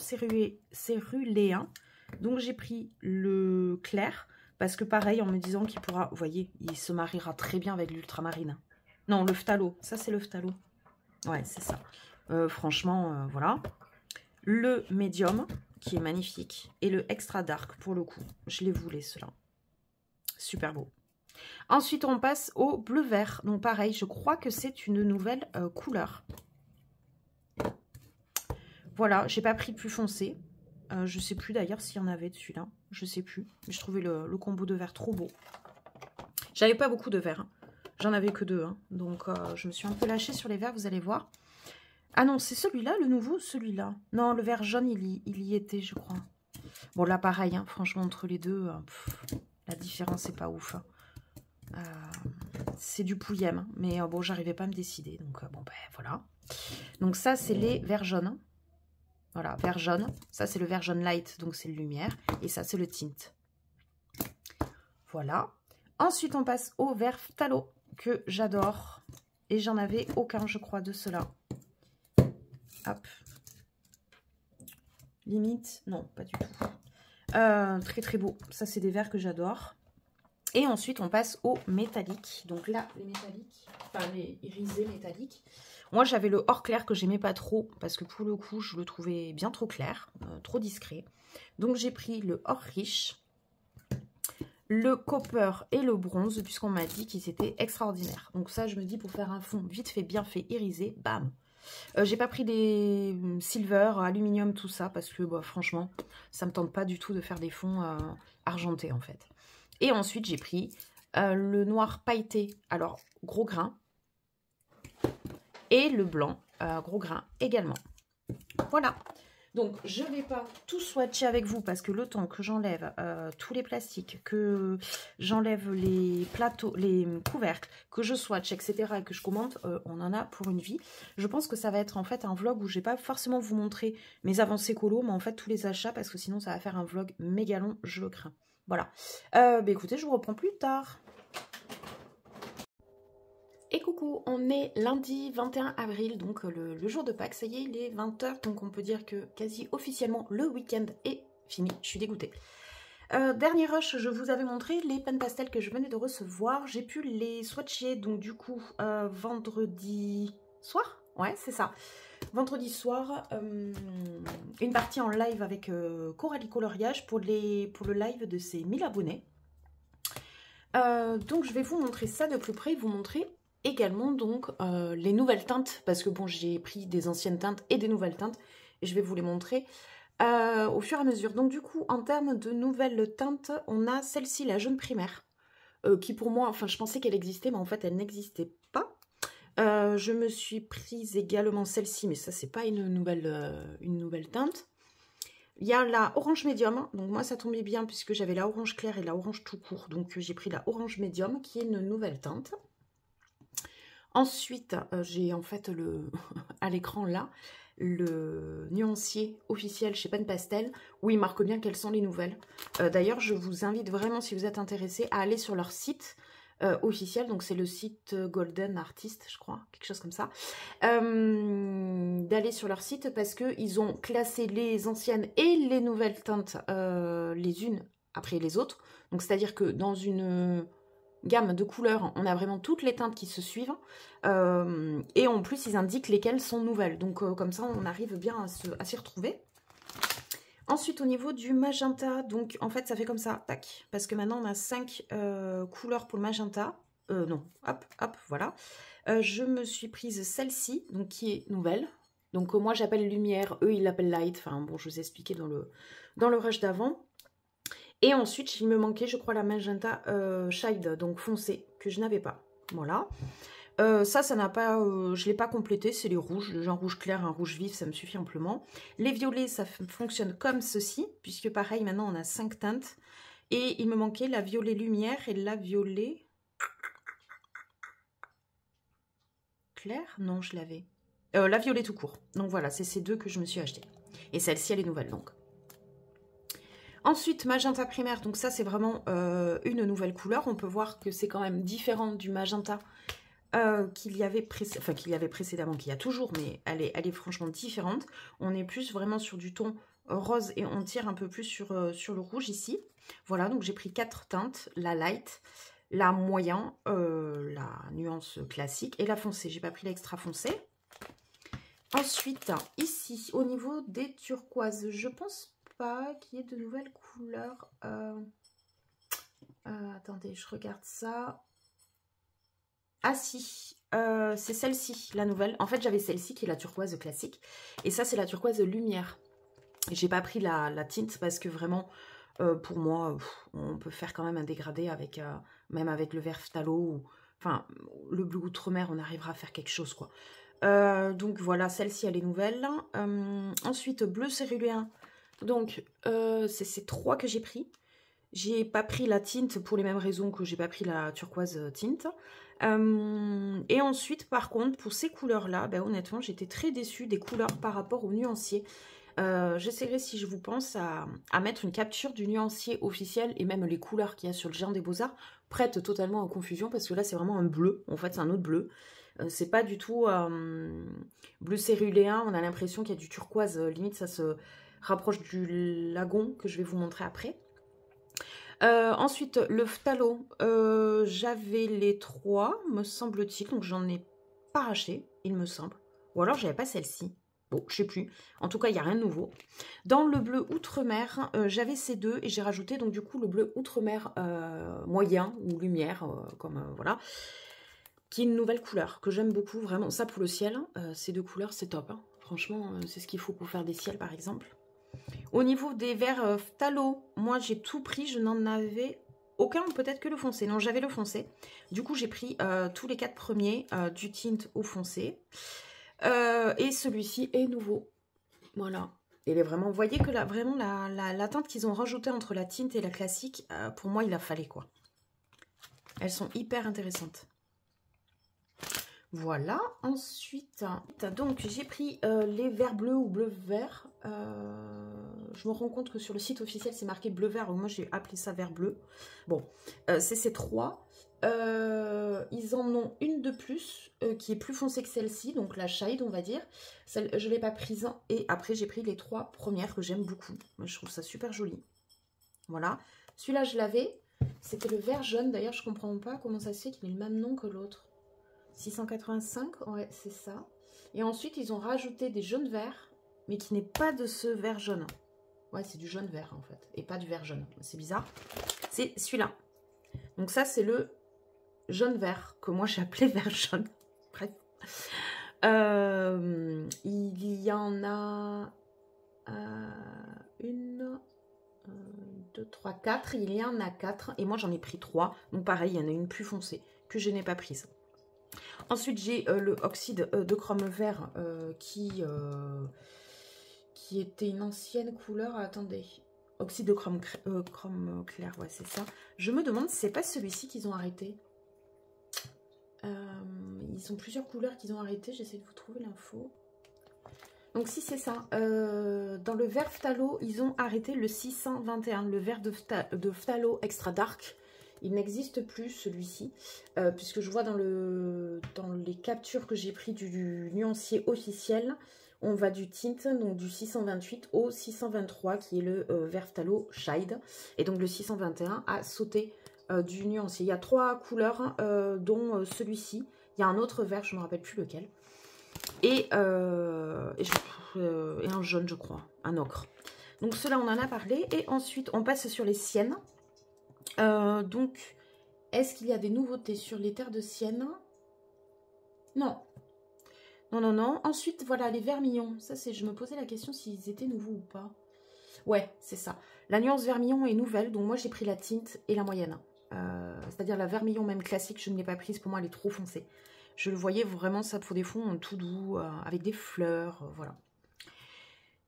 céruléen. Donc, j'ai pris le clair. Parce que, pareil, en me disant qu'il pourra... Vous voyez, il se mariera très bien avec l'ultramarine. Non, le phthalo. Ça, c'est le phthalo. Ouais, c'est ça. Franchement, voilà. Le médium, qui est magnifique. Et le extra dark, pour le coup. Je les voulais, ceux-là. Super beau. Ensuite, on passe au bleu vert. Donc, pareil, je crois que c'est une nouvelle couleur. Voilà, j'ai pas pris plus foncé. Je sais plus d'ailleurs s'il y en avait de celui-là. Je sais plus. Mais je trouvais le combo de vert trop beau. J'avais pas beaucoup de vert. Hein. J'en avais que 2. Hein. Donc, je me suis un peu lâchée sur les verts, vous allez voir. Ah non, c'est celui-là, le nouveau, celui-là. Non, le vert jaune, il y était, je crois. Bon, là, pareil, hein, franchement, entre les deux, la différence, c'est pas ouf. Hein. C'est du pouillem, hein, mais bon, j'arrivais pas à me décider. Donc, bon, ben, voilà. Donc, ça, c'est les verts jaunes. Voilà, vert jaune. Ça, c'est le vert jaune light, donc c'est le lumière. Et ça, c'est le tint. Voilà. Ensuite, on passe au vert phthalo que j'adore. Et j'en avais aucun, je crois, de cela. Hop. Limite, non, pas du tout. Très très beau. Ça, c'est des verts que j'adore. Et ensuite, on passe au métallique. Donc là, les métalliques, enfin les irisés métalliques. Moi, j'avais le or clair que j'aimais pas trop parce que pour le coup, je le trouvais bien trop clair, trop discret. Donc, j'ai pris le or riche, le copper et le bronze puisqu'on m'a dit qu'ils étaient extraordinaires. Donc ça, je me dis pour faire un fond vite fait, bien fait, irisé, bam. J'ai pas pris des silver, aluminium, tout ça parce que bah, franchement, ça me tente pas du tout de faire des fonds argentés en fait. Et ensuite, j'ai pris le noir pailleté, alors gros grain, et le blanc, gros grain également. Voilà. Donc, je ne vais pas tout swatcher avec vous parce que le temps que j'enlève tous les plastiques, que j'enlève les plateaux, les couvercles, que je swatch, etc. et que je commente, on en a pour une vie. Je pense que ça va être en fait un vlog où je ne vais pas forcément vous montrer mes avancées colo, mais en fait tous les achats parce que sinon ça va faire un vlog méga long, je le crains. Voilà. Bah écoutez, je vous reprends plus tard. Et coucou, on est lundi 21 avril, donc le jour de Pâques, ça y est, il est 20 h, donc on peut dire que quasi officiellement le week-end est fini. Je suis dégoûtée. Dernier rush, je vous avais montré les pen pastels que je venais de recevoir. J'ai pu les swatcher, donc du coup, vendredi soir. Ouais, c'est ça. Vendredi soir, une partie en live avec Coralie Coloriage pour le live de ses 1000 abonnés. Donc je vais vous montrer ça de plus près, vous montrer également donc les nouvelles teintes, parce que bon, j'ai pris des anciennes teintes et des nouvelles teintes, et je vais vous les montrer au fur et à mesure. Donc du coup, en termes de nouvelles teintes, on a celle-ci, la jaune primaire, qui pour moi, enfin je pensais qu'elle existait, mais en fait elle n'existait pas. Je me suis prise également celle-ci, mais ça c'est pas une nouvelle teinte. Il y a la orange médium, donc moi ça tombait bien puisque j'avais la orange claire et la orange tout court, donc j'ai pris la orange médium qui est une nouvelle teinte. Ensuite, j'ai en fait à l'écran là, le nuancier officiel chez Pen Pastel, où il marque bien quelles sont les nouvelles. D'ailleurs, je vous invite vraiment, si vous êtes intéressé, à aller sur leur site officiel, donc c'est le site Golden Artist, je crois, quelque chose comme ça, d'aller sur leur site parce qu'ils ont classé les anciennes et les nouvelles teintes les unes après les autres. Donc c'est-à-dire que dans une gamme de couleurs, on a vraiment toutes les teintes qui se suivent et en plus ils indiquent lesquelles sont nouvelles, donc comme ça on arrive bien à s'y retrouver. Ensuite au niveau du magenta, donc en fait ça fait comme ça, tac, parce que maintenant on a 5 couleurs pour le magenta, non, hop, hop, voilà. Je me suis prise celle-ci, donc qui est nouvelle, donc moi j'appelle lumière, eux ils l'appellent light, enfin bon je vous ai expliqué dans le rush d'avant. Et ensuite, il me manquait, je crois, la magenta shade, donc foncé, que je n'avais pas. Voilà. Ça n'a pas, je ne l'ai pas complété, c'est les rouges. J'ai un rouge clair, un rouge vif, ça me suffit amplement. Les violets, ça fonctionne comme ceci, puisque pareil, maintenant, on a 5 teintes. Et il me manquait la violet lumière et la violet... clair? Non, je l'avais. La violet tout court. Donc voilà, c'est ces deux que je me suis achetée. Et celle-ci, elle est nouvelle, donc. Ensuite, magenta primaire, donc ça c'est vraiment une nouvelle couleur. On peut voir que c'est quand même différent du magenta qu'il y avait précédemment, qu'il y a toujours, mais elle est franchement différente. On est plus vraiment sur du ton rose et on tire un peu plus sur le rouge ici. Voilà, donc j'ai pris 4 teintes, la light, la moyen, la nuance classique et la foncée. J'ai pas pris l'extra foncé. Ensuite, ici, au niveau des turquoises, je pense pas qu'il y ait de nouvelles couleurs. Attendez, je regarde ça. Ah si, c'est celle-ci, la nouvelle. En fait, j'avais celle-ci qui est la turquoise classique. Et ça, c'est la turquoise lumière. J'ai pas pris la tinte parce que vraiment, pour moi, on peut faire quand même un dégradé avec, même avec le vert phthalo. Ou, enfin, le bleu outre-mer, on arrivera à faire quelque chose, quoi. Donc voilà, celle-ci, elle est nouvelle. Ensuite, bleu céruléen. Donc, c'est ces 3 que j'ai pris. J'ai pas pris la tinte pour les mêmes raisons que j'ai pas pris la turquoise tinte. Et ensuite, par contre, pour ces couleurs-là, ben, honnêtement, j'étais très déçue des couleurs par rapport au nuancier. J'essaierai, si je vous pense, à mettre une capture du nuancier officiel et même les couleurs qu'il y a sur le Géant des Beaux-Arts prêtent totalement en confusion parce que là, c'est vraiment un bleu. En fait, c'est un autre bleu. C'est pas du tout bleu céruléen. On a l'impression qu'il y a du turquoise. Limite, ça se rapproche du lagon que je vais vous montrer après. Ensuite, le phthalo. J'avais les 3, me semble-t-il. Donc, j'en ai pas racheté, il me semble. Ou alors, j'avais pas celle-ci. Bon, je sais plus. En tout cas, il n'y a rien de nouveau. Dans le bleu Outre-mer, j'avais ces deux et j'ai rajouté donc du coup le bleu Outre-mer moyen ou lumière, voilà, qui est une nouvelle couleur que j'aime beaucoup. Vraiment, ça pour le ciel, ces deux couleurs, c'est top. Hein. Franchement, c'est ce qu'il faut pour faire des ciels, par exemple. Au niveau des verts phthalo, moi j'ai tout pris. Je n'en avais aucun, peut-être que le foncé. Non, j'avais le foncé. Du coup, j'ai pris tous les 4 premiers du tint au foncé. Et celui-ci est nouveau. Voilà. Il est vraiment... Vous voyez que là, vraiment, la teinte qu'ils ont rajoutée entre la tinte et la classique, pour moi, il a fallu, quoi. Elles sont hyper intéressantes. Voilà. Ensuite, donc, j'ai pris les verts bleus ou bleu vert. Je me rends compte que sur le site officiel, c'est marqué bleu vert. Moi, j'ai appelé ça vert bleu. Bon, c'est ces 3. Ils en ont une de plus qui est plus foncée que celle-ci, donc la Shade on va dire. Celle, je ne l'ai pas prise et après j'ai pris les 3 premières que j'aime beaucoup. Moi, je trouve ça super joli. Voilà. Celui-là je l'avais. C'était le vert jaune. D'ailleurs je comprends pas comment ça se fait qu'il ait le même nom que l'autre. 685, ouais c'est ça. Et ensuite ils ont rajouté des jaunes verts, mais qui n'est pas de ce vert jaune. Ouais c'est du jaune vert en fait, et pas du vert jaune. C'est bizarre. C'est celui-là. Donc ça c'est le jaune vert, que moi j'ai appelé vert jaune. Bref. Il y en a 1, 2, 3, 4. Il y en a 4. Et moi j'en ai pris 3. Donc pareil, il y en a une plus foncée que je n'ai pas prise. Ensuite j'ai le oxyde de chrome vert qui était une ancienne couleur. Attendez. Oxyde de chrome clair, ouais c'est ça. Je me demande si c'est pas celui-ci qu'ils ont arrêté. Ils ont plusieurs couleurs qu'ils ont arrêté. J'essaie de vous trouver l'info. Donc si c'est ça. Dans le vert phthalo, ils ont arrêté le 621. Le vert de phthalo extra dark. Il n'existe plus celui-ci. Puisque je vois dans les captures que j'ai pris du nuancier officiel, on va du tint, donc du 628 au 623 qui est le vert phthalo Shade. Et donc le 621 a sauté du nuancier. Il y a 3 couleurs, dont celui-ci. Il y a un autre vert, je ne me rappelle plus lequel. Et un jaune, je crois. Un ocre. Donc ceux-là, on en a parlé. Et ensuite, on passe sur les siennes. Donc, est-ce qu'il y a des nouveautés sur les terres de sienne? Non. Non, non, non. Ensuite, voilà, les vermillons. Ça, c'est. Je me posais la question s'ils étaient nouveaux ou pas. Ouais, c'est ça. La nuance vermillon est nouvelle. Donc, moi, j'ai pris la tinte et la moyenne. C'est-à-dire la vermillon même classique, je ne l'ai pas prise, pour moi elle est trop foncée. Je le voyais vraiment, ça pour des fonds tout doux, avec des fleurs, voilà.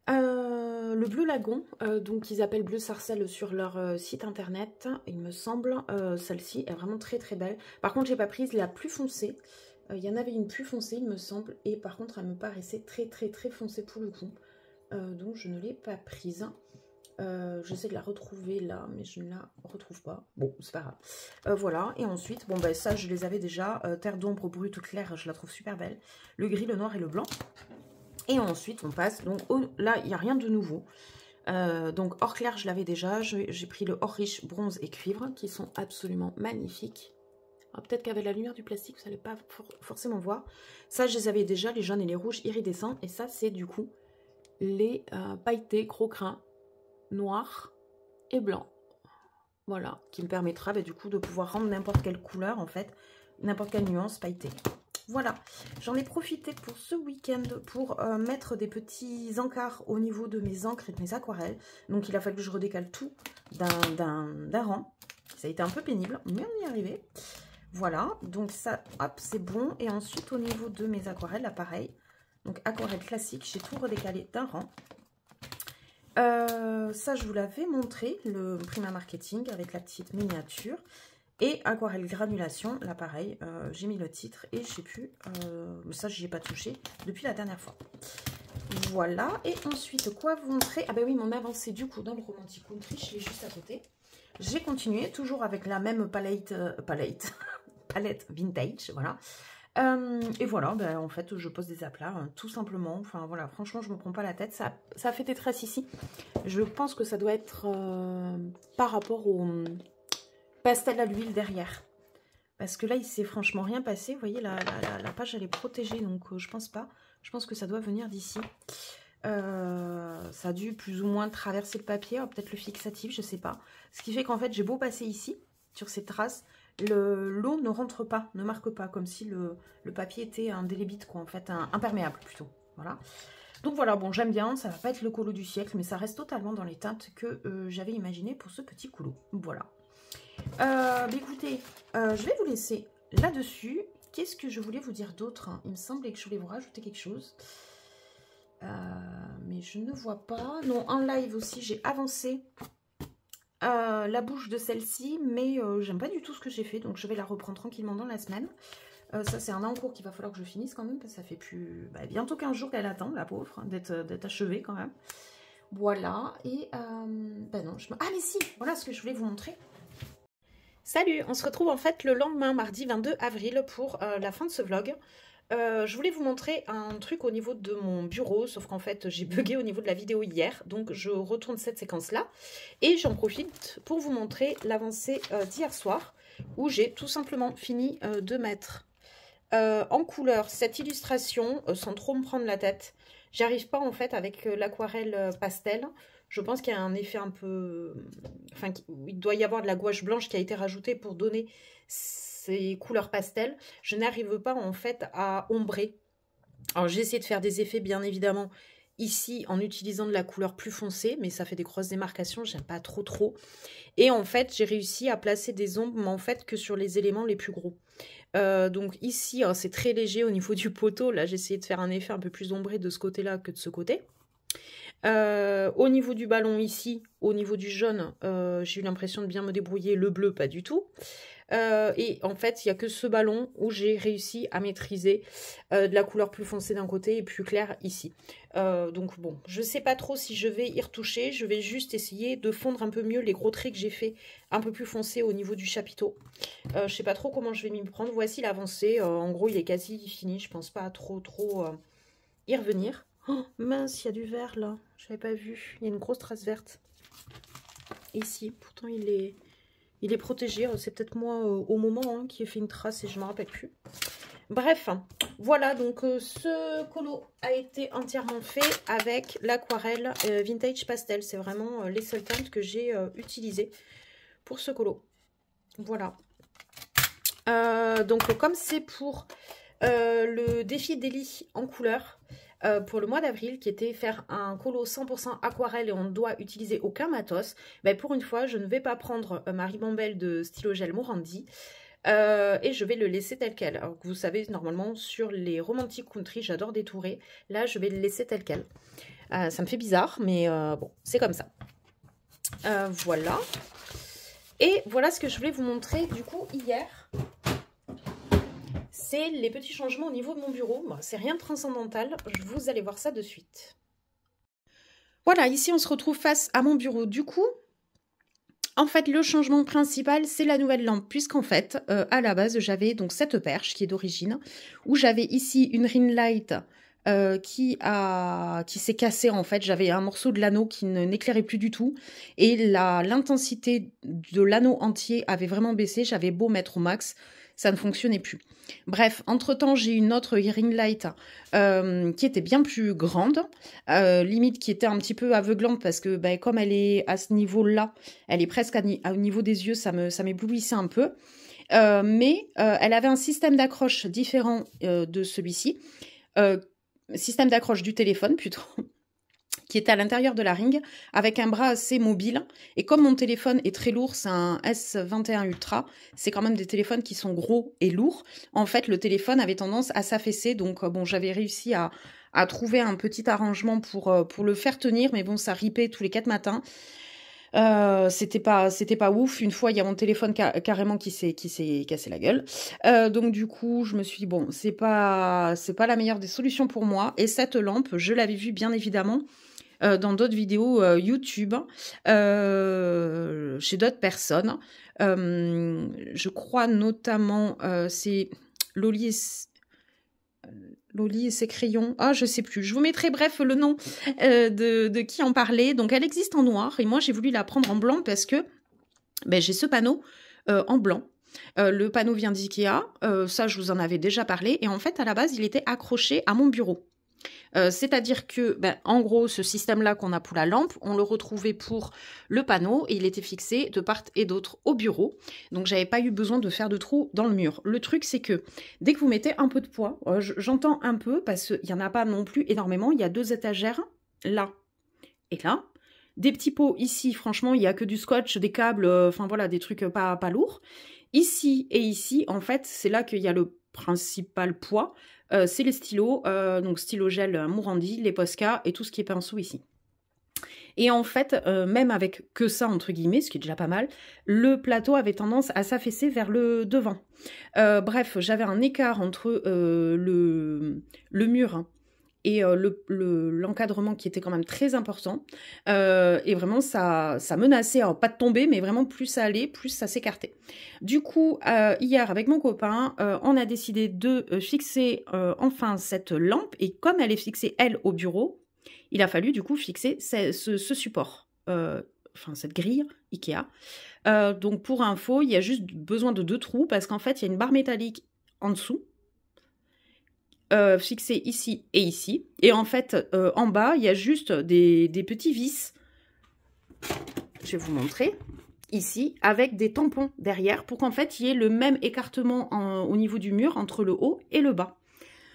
Le bleu lagon, donc ils appellent bleu sarcelle sur leur site internet, il me semble. Celle-ci est vraiment très très belle. Par contre j'ai pas prise la plus foncée, il y en avait une plus foncée il me semble, et par contre elle me paraissait très très très foncée pour le coup. Donc je ne l'ai pas prise. J'essaie de la retrouver là, mais je ne la retrouve pas. Bon, c'est pas grave. Voilà, et ensuite, bon, ben ça, je les avais déjà. Terre d'ombre brute claire, je la trouve super belle. Le gris, le noir et le blanc. Et ensuite, on passe. Donc là, il n'y a rien de nouveau. Donc, or clair, je l'avais déjà. J'ai pris le or riche, bronze et cuivre, qui sont absolument magnifiques. Peut-être qu'avec la lumière du plastique, vous n'allez pas forcément voir. Ça, je les avais déjà, les jaunes et les rouges iridescents. Et ça, c'est du coup les pailletés gros crins noir et blanc, voilà, qui me permettra du coup de pouvoir rendre n'importe quelle couleur en fait, n'importe quelle nuance pailletée. Voilà, j'en ai profité pour ce week-end pour mettre des petits encarts au niveau de mes encres et de mes aquarelles. Donc il a fallu que je redécale tout d'un rang. Ça a été un peu pénible, mais on y est arrivé. Voilà, donc ça, hop, c'est bon. Et ensuite au niveau de mes aquarelles, là pareil, donc aquarelle classique, j'ai tout redécalé d'un rang. Ça je vous l'avais montré, le Prima Marketing avec la petite miniature. Et aquarelle granulation, là pareil, j'ai mis le titre et je sais plus, ça j'y ai pas touché depuis la dernière fois. Voilà. Et ensuite, quoi vous montrer? Ah ben oui, mon avancée du coup dans le Romantic Country, je l'ai juste à côté. J'ai continué, toujours avec la même palette, palette vintage, voilà. Et voilà, ben, en fait, je pose des aplats, hein, tout simplement. Enfin, voilà, franchement, je me prends pas la tête. Ça fait des tresses ici. Je pense que ça doit être par rapport au pastel à l'huile derrière. Parce que là, il s'est franchement rien passé. Vous voyez, la page, elle est protégée, donc je pense pas. Je pense que ça doit venir d'ici. Ça a dû plus ou moins traverser le papier, peut-être le fixatif, je sais pas. Ce qui fait qu'en fait, j'ai beau passer ici, sur ces traces, l'eau ne rentre pas, ne marque pas, comme si le papier était indélébite, quoi, en fait, imperméable plutôt. Voilà. Donc voilà, bon, j'aime bien, ça va pas être le colo du siècle, mais ça reste totalement dans les teintes que j'avais imaginé pour ce petit colo. Voilà. Écoutez, je vais vous laisser là-dessus. Qu'est-ce que je voulais vous dire d'autre? Il me semblait que je voulais vous rajouter quelque chose. Mais je ne vois pas. Non, en live aussi, j'ai avancé la bouche de celle-ci, mais j'aime pas du tout ce que j'ai fait, donc je vais la reprendre tranquillement dans la semaine. Ça, c'est un en cours qu'il va falloir que je finisse quand même, parce que ça fait plus bientôt 15 jours qu'elle attend, la pauvre, d'être achevée quand même. Voilà, et non, ah mais si, voilà ce que je voulais vous montrer. Salut, on se retrouve en fait le lendemain, mardi 22 avril, pour la fin de ce vlog. Je voulais vous montrer un truc au niveau de mon bureau, sauf qu'en fait j'ai bugué au niveau de la vidéo hier, donc je retourne cette séquence-là. Et j'en profite pour vous montrer l'avancée d'hier soir, où j'ai tout simplement fini de mettre en couleur cette illustration, sans trop me prendre la tête. J'arrive pas en fait avec l'aquarelle pastel. Je pense qu'il y a un effet un peu... Enfin, il doit y avoir de la gouache blanche qui a été rajoutée pour donner ces couleurs pastel. Je n'arrive pas en fait à ombrer. Alors j'ai essayé de faire des effets bien évidemment ici en utilisant de la couleur plus foncée, mais ça fait des grosses démarcations, j'aime pas trop. Et en fait j'ai réussi à placer des ombres, mais en fait que sur les éléments les plus gros. Donc ici c'est très léger au niveau du poteau, là j'ai essayé de faire un effet un peu plus ombré de ce côté-là que de ce côté. Au niveau du ballon ici, au niveau du jaune, j'ai eu l'impression de bien me débrouiller, le bleu pas du tout. Et en fait, il n'y a que ce ballon où j'ai réussi à maîtriser de la couleur plus foncée d'un côté et plus claire ici. Donc bon, je ne sais pas trop si je vais y retoucher. Je vais juste essayer de fondre un peu mieux les gros traits que j'ai fait un peu plus foncés au niveau du chapiteau. Je ne sais pas trop comment je vais m'y prendre. Voici l'avancée. En gros, il est quasi fini. Je ne pense pas trop y revenir. Oh, mince, il y a du vert là. Je n'avais pas vu. Il y a une grosse trace verte. Ici, pourtant il est protégé. C'est peut-être moi au moment qui ai fait une trace et je ne me rappelle plus. Bref, voilà, donc ce colo a été entièrement fait avec l'aquarelle Vintage Pastel. C'est vraiment les seules teintes que j'ai utilisées pour ce colo. Voilà. Donc comme c'est pour le défi d'Eli en couleur, pour le mois d'avril, qui était faire un colo 100% aquarelle et on ne doit utiliser aucun matos, pour une fois, je ne vais pas prendre ma ribambelle de stylo gel Morandi et je vais le laisser tel quel. Alors que vous savez, normalement, sur les Romantic Country, j'adore détourer. Là, je vais le laisser tel quel. Ça me fait bizarre, mais bon, c'est comme ça. Voilà. Et voilà ce que je voulais vous montrer, du coup, hier. C'est les petits changements au niveau de mon bureau. Bon, c'est rien de transcendantal, vous allez voir ça de suite. Voilà, ici on se retrouve face à mon bureau. Du coup, en fait, le changement principal, c'est la nouvelle lampe, puisqu'en fait, à la base, j'avais donc cette perche qui est d'origine, où j'avais ici une ring light qui s'est cassée en fait. J'avais un morceau de l'anneau qui n'éclairait plus du tout, et l'intensité de l'anneau entier avait vraiment baissé. J'avais beau mettre au max, ça ne fonctionnait plus. Bref, entre-temps, j'ai une autre ring light qui était bien plus grande, limite qui était un petit peu aveuglante parce que comme elle est à ce niveau-là, elle est presque au niveau des yeux, ça m'éblouissait un peu. Mais elle avait un système d'accroche différent de celui-ci, système d'accroche du téléphone plutôt, qui était à l'intérieur de la ring, avec un bras assez mobile. Et comme mon téléphone est très lourd, c'est un S21 Ultra, c'est quand même des téléphones qui sont gros et lourds. En fait, le téléphone avait tendance à s'affaisser, donc bon, j'avais réussi à trouver un petit arrangement pour le faire tenir, mais bon, ça ripait tous les 4 matins. C'était pas ouf. Une fois, il y a mon téléphone carrément qui s'est cassé la gueule. Donc du coup, je me suis dit, bon, c'est pas la meilleure des solutions pour moi. Et cette lampe, je l'avais vue bien évidemment dans d'autres vidéos YouTube, chez d'autres personnes. Je crois notamment, c'est Loli et ses crayons. Ah, je sais plus. Je vous mettrai bref le nom de qui en parlait. Donc, elle existe en noir et moi, j'ai voulu la prendre en blanc parce que ben, j'ai ce panneau en blanc. Le panneau vient d'IKEA. Ça, je vous en avais déjà parlé. Et en fait, à la base, il était accroché à mon bureau. C'est-à-dire que, ben, en gros, ce système-là qu'on a pour la lampe, on le retrouvait pour le panneau et il était fixé de part et d'autre au bureau. Donc, j'avais pas eu besoin de faire de trou dans le mur. Le truc, c'est que dès que vous mettez un peu de poids, j'entends un peu parce qu'il n'y en a pas non plus énormément. Il y a 2 étagères, là et là. Des petits pots ici, franchement, il n'y a que du scotch, des câbles, enfin voilà, des trucs pas lourds. Ici et ici, en fait, c'est là qu'il y a le principal poids. C'est les stylos, donc stylo gel Morandi, les Posca et tout ce qui est pinceau ici. Et en fait, même avec que ça, entre guillemets, ce qui est déjà pas mal, le plateau avait tendance à s'affaisser vers le devant. Bref, j'avais un écart entre le mur et l'encadrement qui était quand même très important. Et vraiment, ça menaçait, alors pas de tomber, mais vraiment plus ça allait, plus ça s'écartait. Du coup, hier, avec mon copain, on a décidé de fixer enfin cette lampe. Et comme elle est fixée, elle, au bureau, il a fallu du coup fixer ce support, enfin cette grille Ikea. Donc pour info, il y a juste besoin de 2 trous parce qu'en fait, il y a une barre métallique en dessous. Fixé ici et ici. Et en fait, en bas, il y a juste des petits vis. Je vais vous montrer. Ici, avec des tampons derrière, pour qu'en fait, il y ait le même écartement au niveau du mur entre le haut et le bas.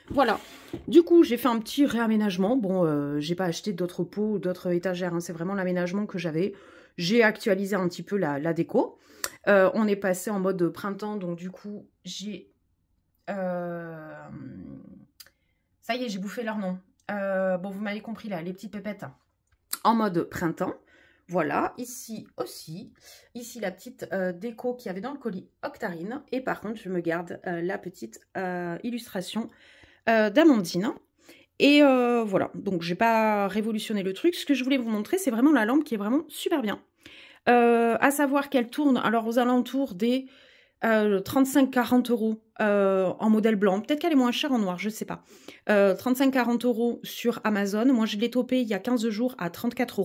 Voilà. Du coup, j'ai fait un petit réaménagement. Bon, j'ai pas acheté d'autres pots ou d'autres étagères. Hein. C'est vraiment l'aménagement que j'avais. J'ai actualisé un petit peu la déco. On est passé en mode printemps. Donc, du coup, j'ai... Ça y est, j'ai bouffé leur nom. Bon, vous m'avez compris là, les petites pépettes en mode printemps. Voilà, ici aussi. Ici, la petite déco qu'il y avait dans le colis Octarine. Et par contre, je me garde la petite illustration d'Amandine. Et voilà, donc j'ai pas révolutionné le truc. Ce que je voulais vous montrer, c'est vraiment la lampe qui est vraiment super bien. À savoir qu'elle tourne alors aux alentours des 35-40 € en modèle blanc. Peut-être qu'elle est moins chère en noir, je sais pas. 35-40 € sur Amazon. Moi, je l'ai topé il y a 15 jours à 34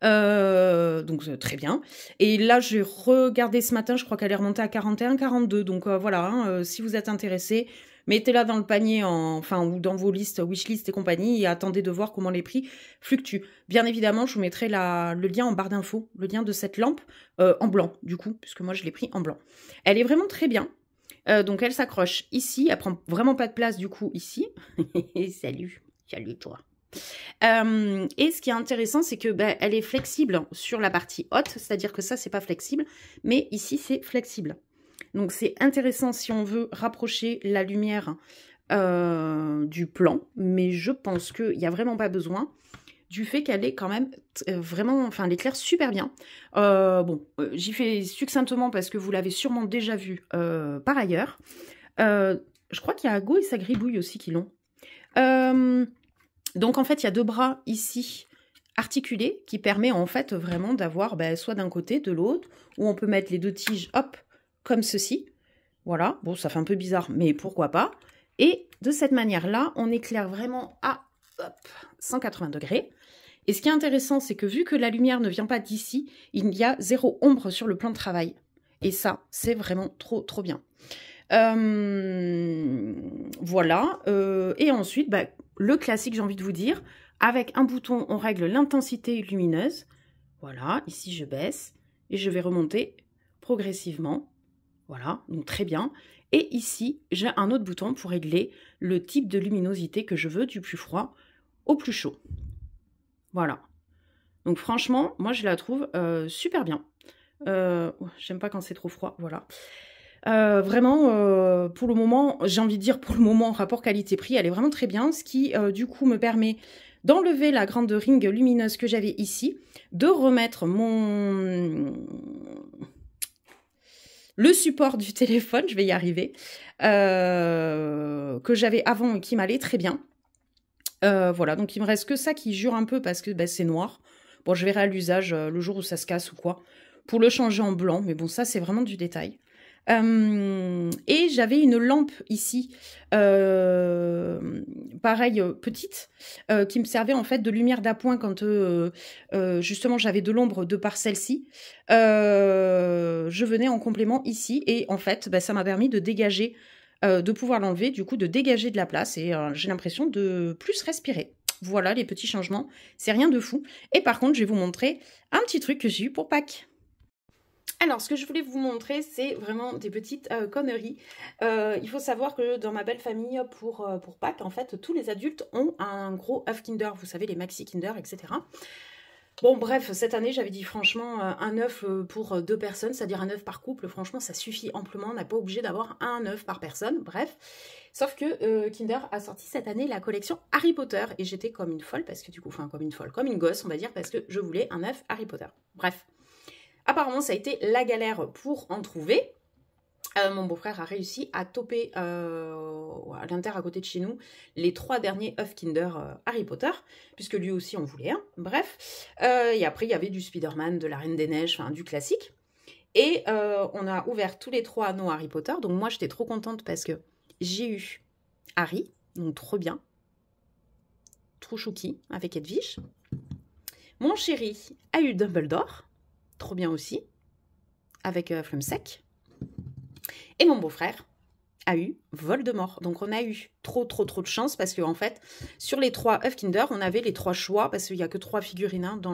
€. Donc très bien. Et là, j'ai regardé ce matin, je crois qu'elle est remontée à 41-42. Donc voilà, hein, si vous êtes intéressé, mettez-la dans le panier, ou dans vos listes, wishlist et compagnie, et attendez de voir comment les prix fluctuent. Bien évidemment, je vous mettrai le lien en barre d'infos, le lien de cette lampe en blanc, du coup, puisque moi, je l'ai pris en blanc. Elle est vraiment très bien. Donc, elle s'accroche ici. Elle prend vraiment pas de place, du coup, ici. Salut toi. Et ce qui est intéressant, c'est que elle est flexible sur la partie haute, c'est-à-dire que ça, c'est pas flexible, mais ici, c'est flexible. Donc, c'est intéressant si on veut rapprocher la lumière du plan, mais je pense qu'il n'y a vraiment pas besoin du fait qu'elle est quand même vraiment, enfin, elle éclaire super bien. J'y fais succinctement parce que vous l'avez sûrement déjà vu par ailleurs. Je crois qu'il y a Go et sa gribouille aussi qui l'ont. Donc, en fait, il y a 2 bras ici articulés qui permet en fait vraiment d'avoir soit d'un côté, de l'autre, où on peut mettre les 2 tiges, hop, comme ceci. Voilà, bon, ça fait un peu bizarre, mais pourquoi pas. Et de cette manière-là, on éclaire vraiment à 180 degrés. Et ce qui est intéressant, c'est que vu que la lumière ne vient pas d'ici, il y a 0 ombre sur le plan de travail. Et ça, c'est vraiment trop, trop bien. Voilà. Et ensuite, le classique, j'ai envie de vous dire, avec un bouton, on règle l'intensité lumineuse. Voilà, ici, je baisse et je vais remonter progressivement. Voilà, donc très bien. Et ici, j'ai un autre bouton pour régler le type de luminosité que je veux, du plus froid au plus chaud. Voilà. Donc franchement, moi, je la trouve super bien. J'aime pas quand c'est trop froid, voilà. Vraiment, pour le moment, j'ai envie de dire pour le moment, rapport qualité-prix, elle est vraiment très bien. Ce qui, du coup, me permet d'enlever la grande ring lumineuse que j'avais ici, de remettre le support du téléphone, je vais y arriver, que j'avais avant et qui m'allait très bien. Voilà, donc il me reste que ça qui jure un peu parce que ben, c'est noir. Bon, je verrai à l'usage le jour où ça se casse ou quoi, pour le changer en blanc, mais bon, ça c'est vraiment du détail. Et j'avais une lampe ici, pareil, petite, qui me servait en fait de lumière d'appoint quand justement j'avais de l'ombre de par celle-ci. Je venais en complément ici et en fait bah, ça m'a permis de dégager, de pouvoir l'enlever, du coup de dégager de la place et j'ai l'impression de plus respirer. Voilà les petits changements, c'est rien de fou. Et par contre je vais vous montrer un petit truc que j'ai eu pour Pâques. Alors, ce que je voulais vous montrer, c'est vraiment des petites conneries. Il faut savoir que dans ma belle famille, pour Pâques, en fait, tous les adultes ont un gros œuf Kinder. Vous savez, les Maxi Kinder, etc. Bon, bref, cette année, j'avais dit franchement, un œuf pour 2 personnes, c'est-à-dire un œuf par couple. Franchement, ça suffit amplement. On n'a pas obligé d'avoir un œuf par personne. Bref, sauf que Kinder a sorti cette année la collection Harry Potter. Et j'étais comme une folle, parce que du coup, enfin, comme une folle, comme une gosse, on va dire, parce que je voulais un œuf Harry Potter. Bref. Apparemment, ça a été la galère pour en trouver. Mon beau-frère a réussi à toper à l'Inter à côté de chez nous les 3 derniers œufs Kinder Harry Potter, puisque lui aussi en voulait un. Bref, et après il y avait du Spider-Man, de la Reine des Neiges, enfin du classique. Et on a ouvert tous les 3 nos Harry Potter. Donc moi j'étais trop contente parce que j'ai eu Harry, donc trop bien, trop chouki avec Edwige. Mon chéri a eu Dumbledore. Trop bien aussi, avec Flumsec. Et mon beau-frère a eu Voldemort. Donc on a eu trop de chance parce qu'en fait, sur les 3 œufs Kinder, on avait les 3 choix parce qu'il n'y a que 3 figurines hein, dans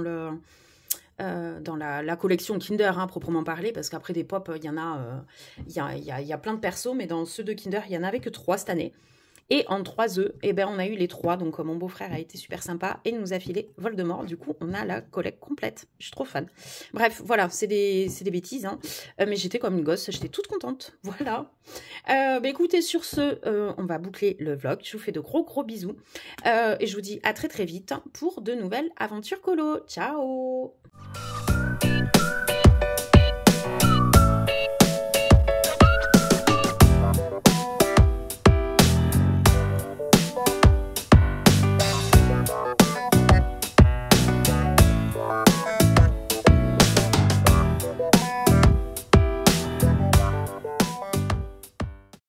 la collection Kinder, hein, proprement parlé, parce qu'après des pop, il y en a, il y a plein de persos, mais dans ceux de Kinder, il n'y en avait que 3 cette année. Et en 3 œufs, eh ben, on a eu les 3. Donc, mon beau-frère a été super sympa et nous a filé Voldemort. Du coup, on a la collecte complète. Je suis trop fan. Bref, voilà, c'est des bêtises. Hein. Mais j'étais comme une gosse. J'étais toute contente. Voilà. Bah, écoutez, sur ce, on va boucler le vlog. Je vous fais de gros bisous. Et je vous dis à très vite pour de nouvelles aventures colo. Ciao!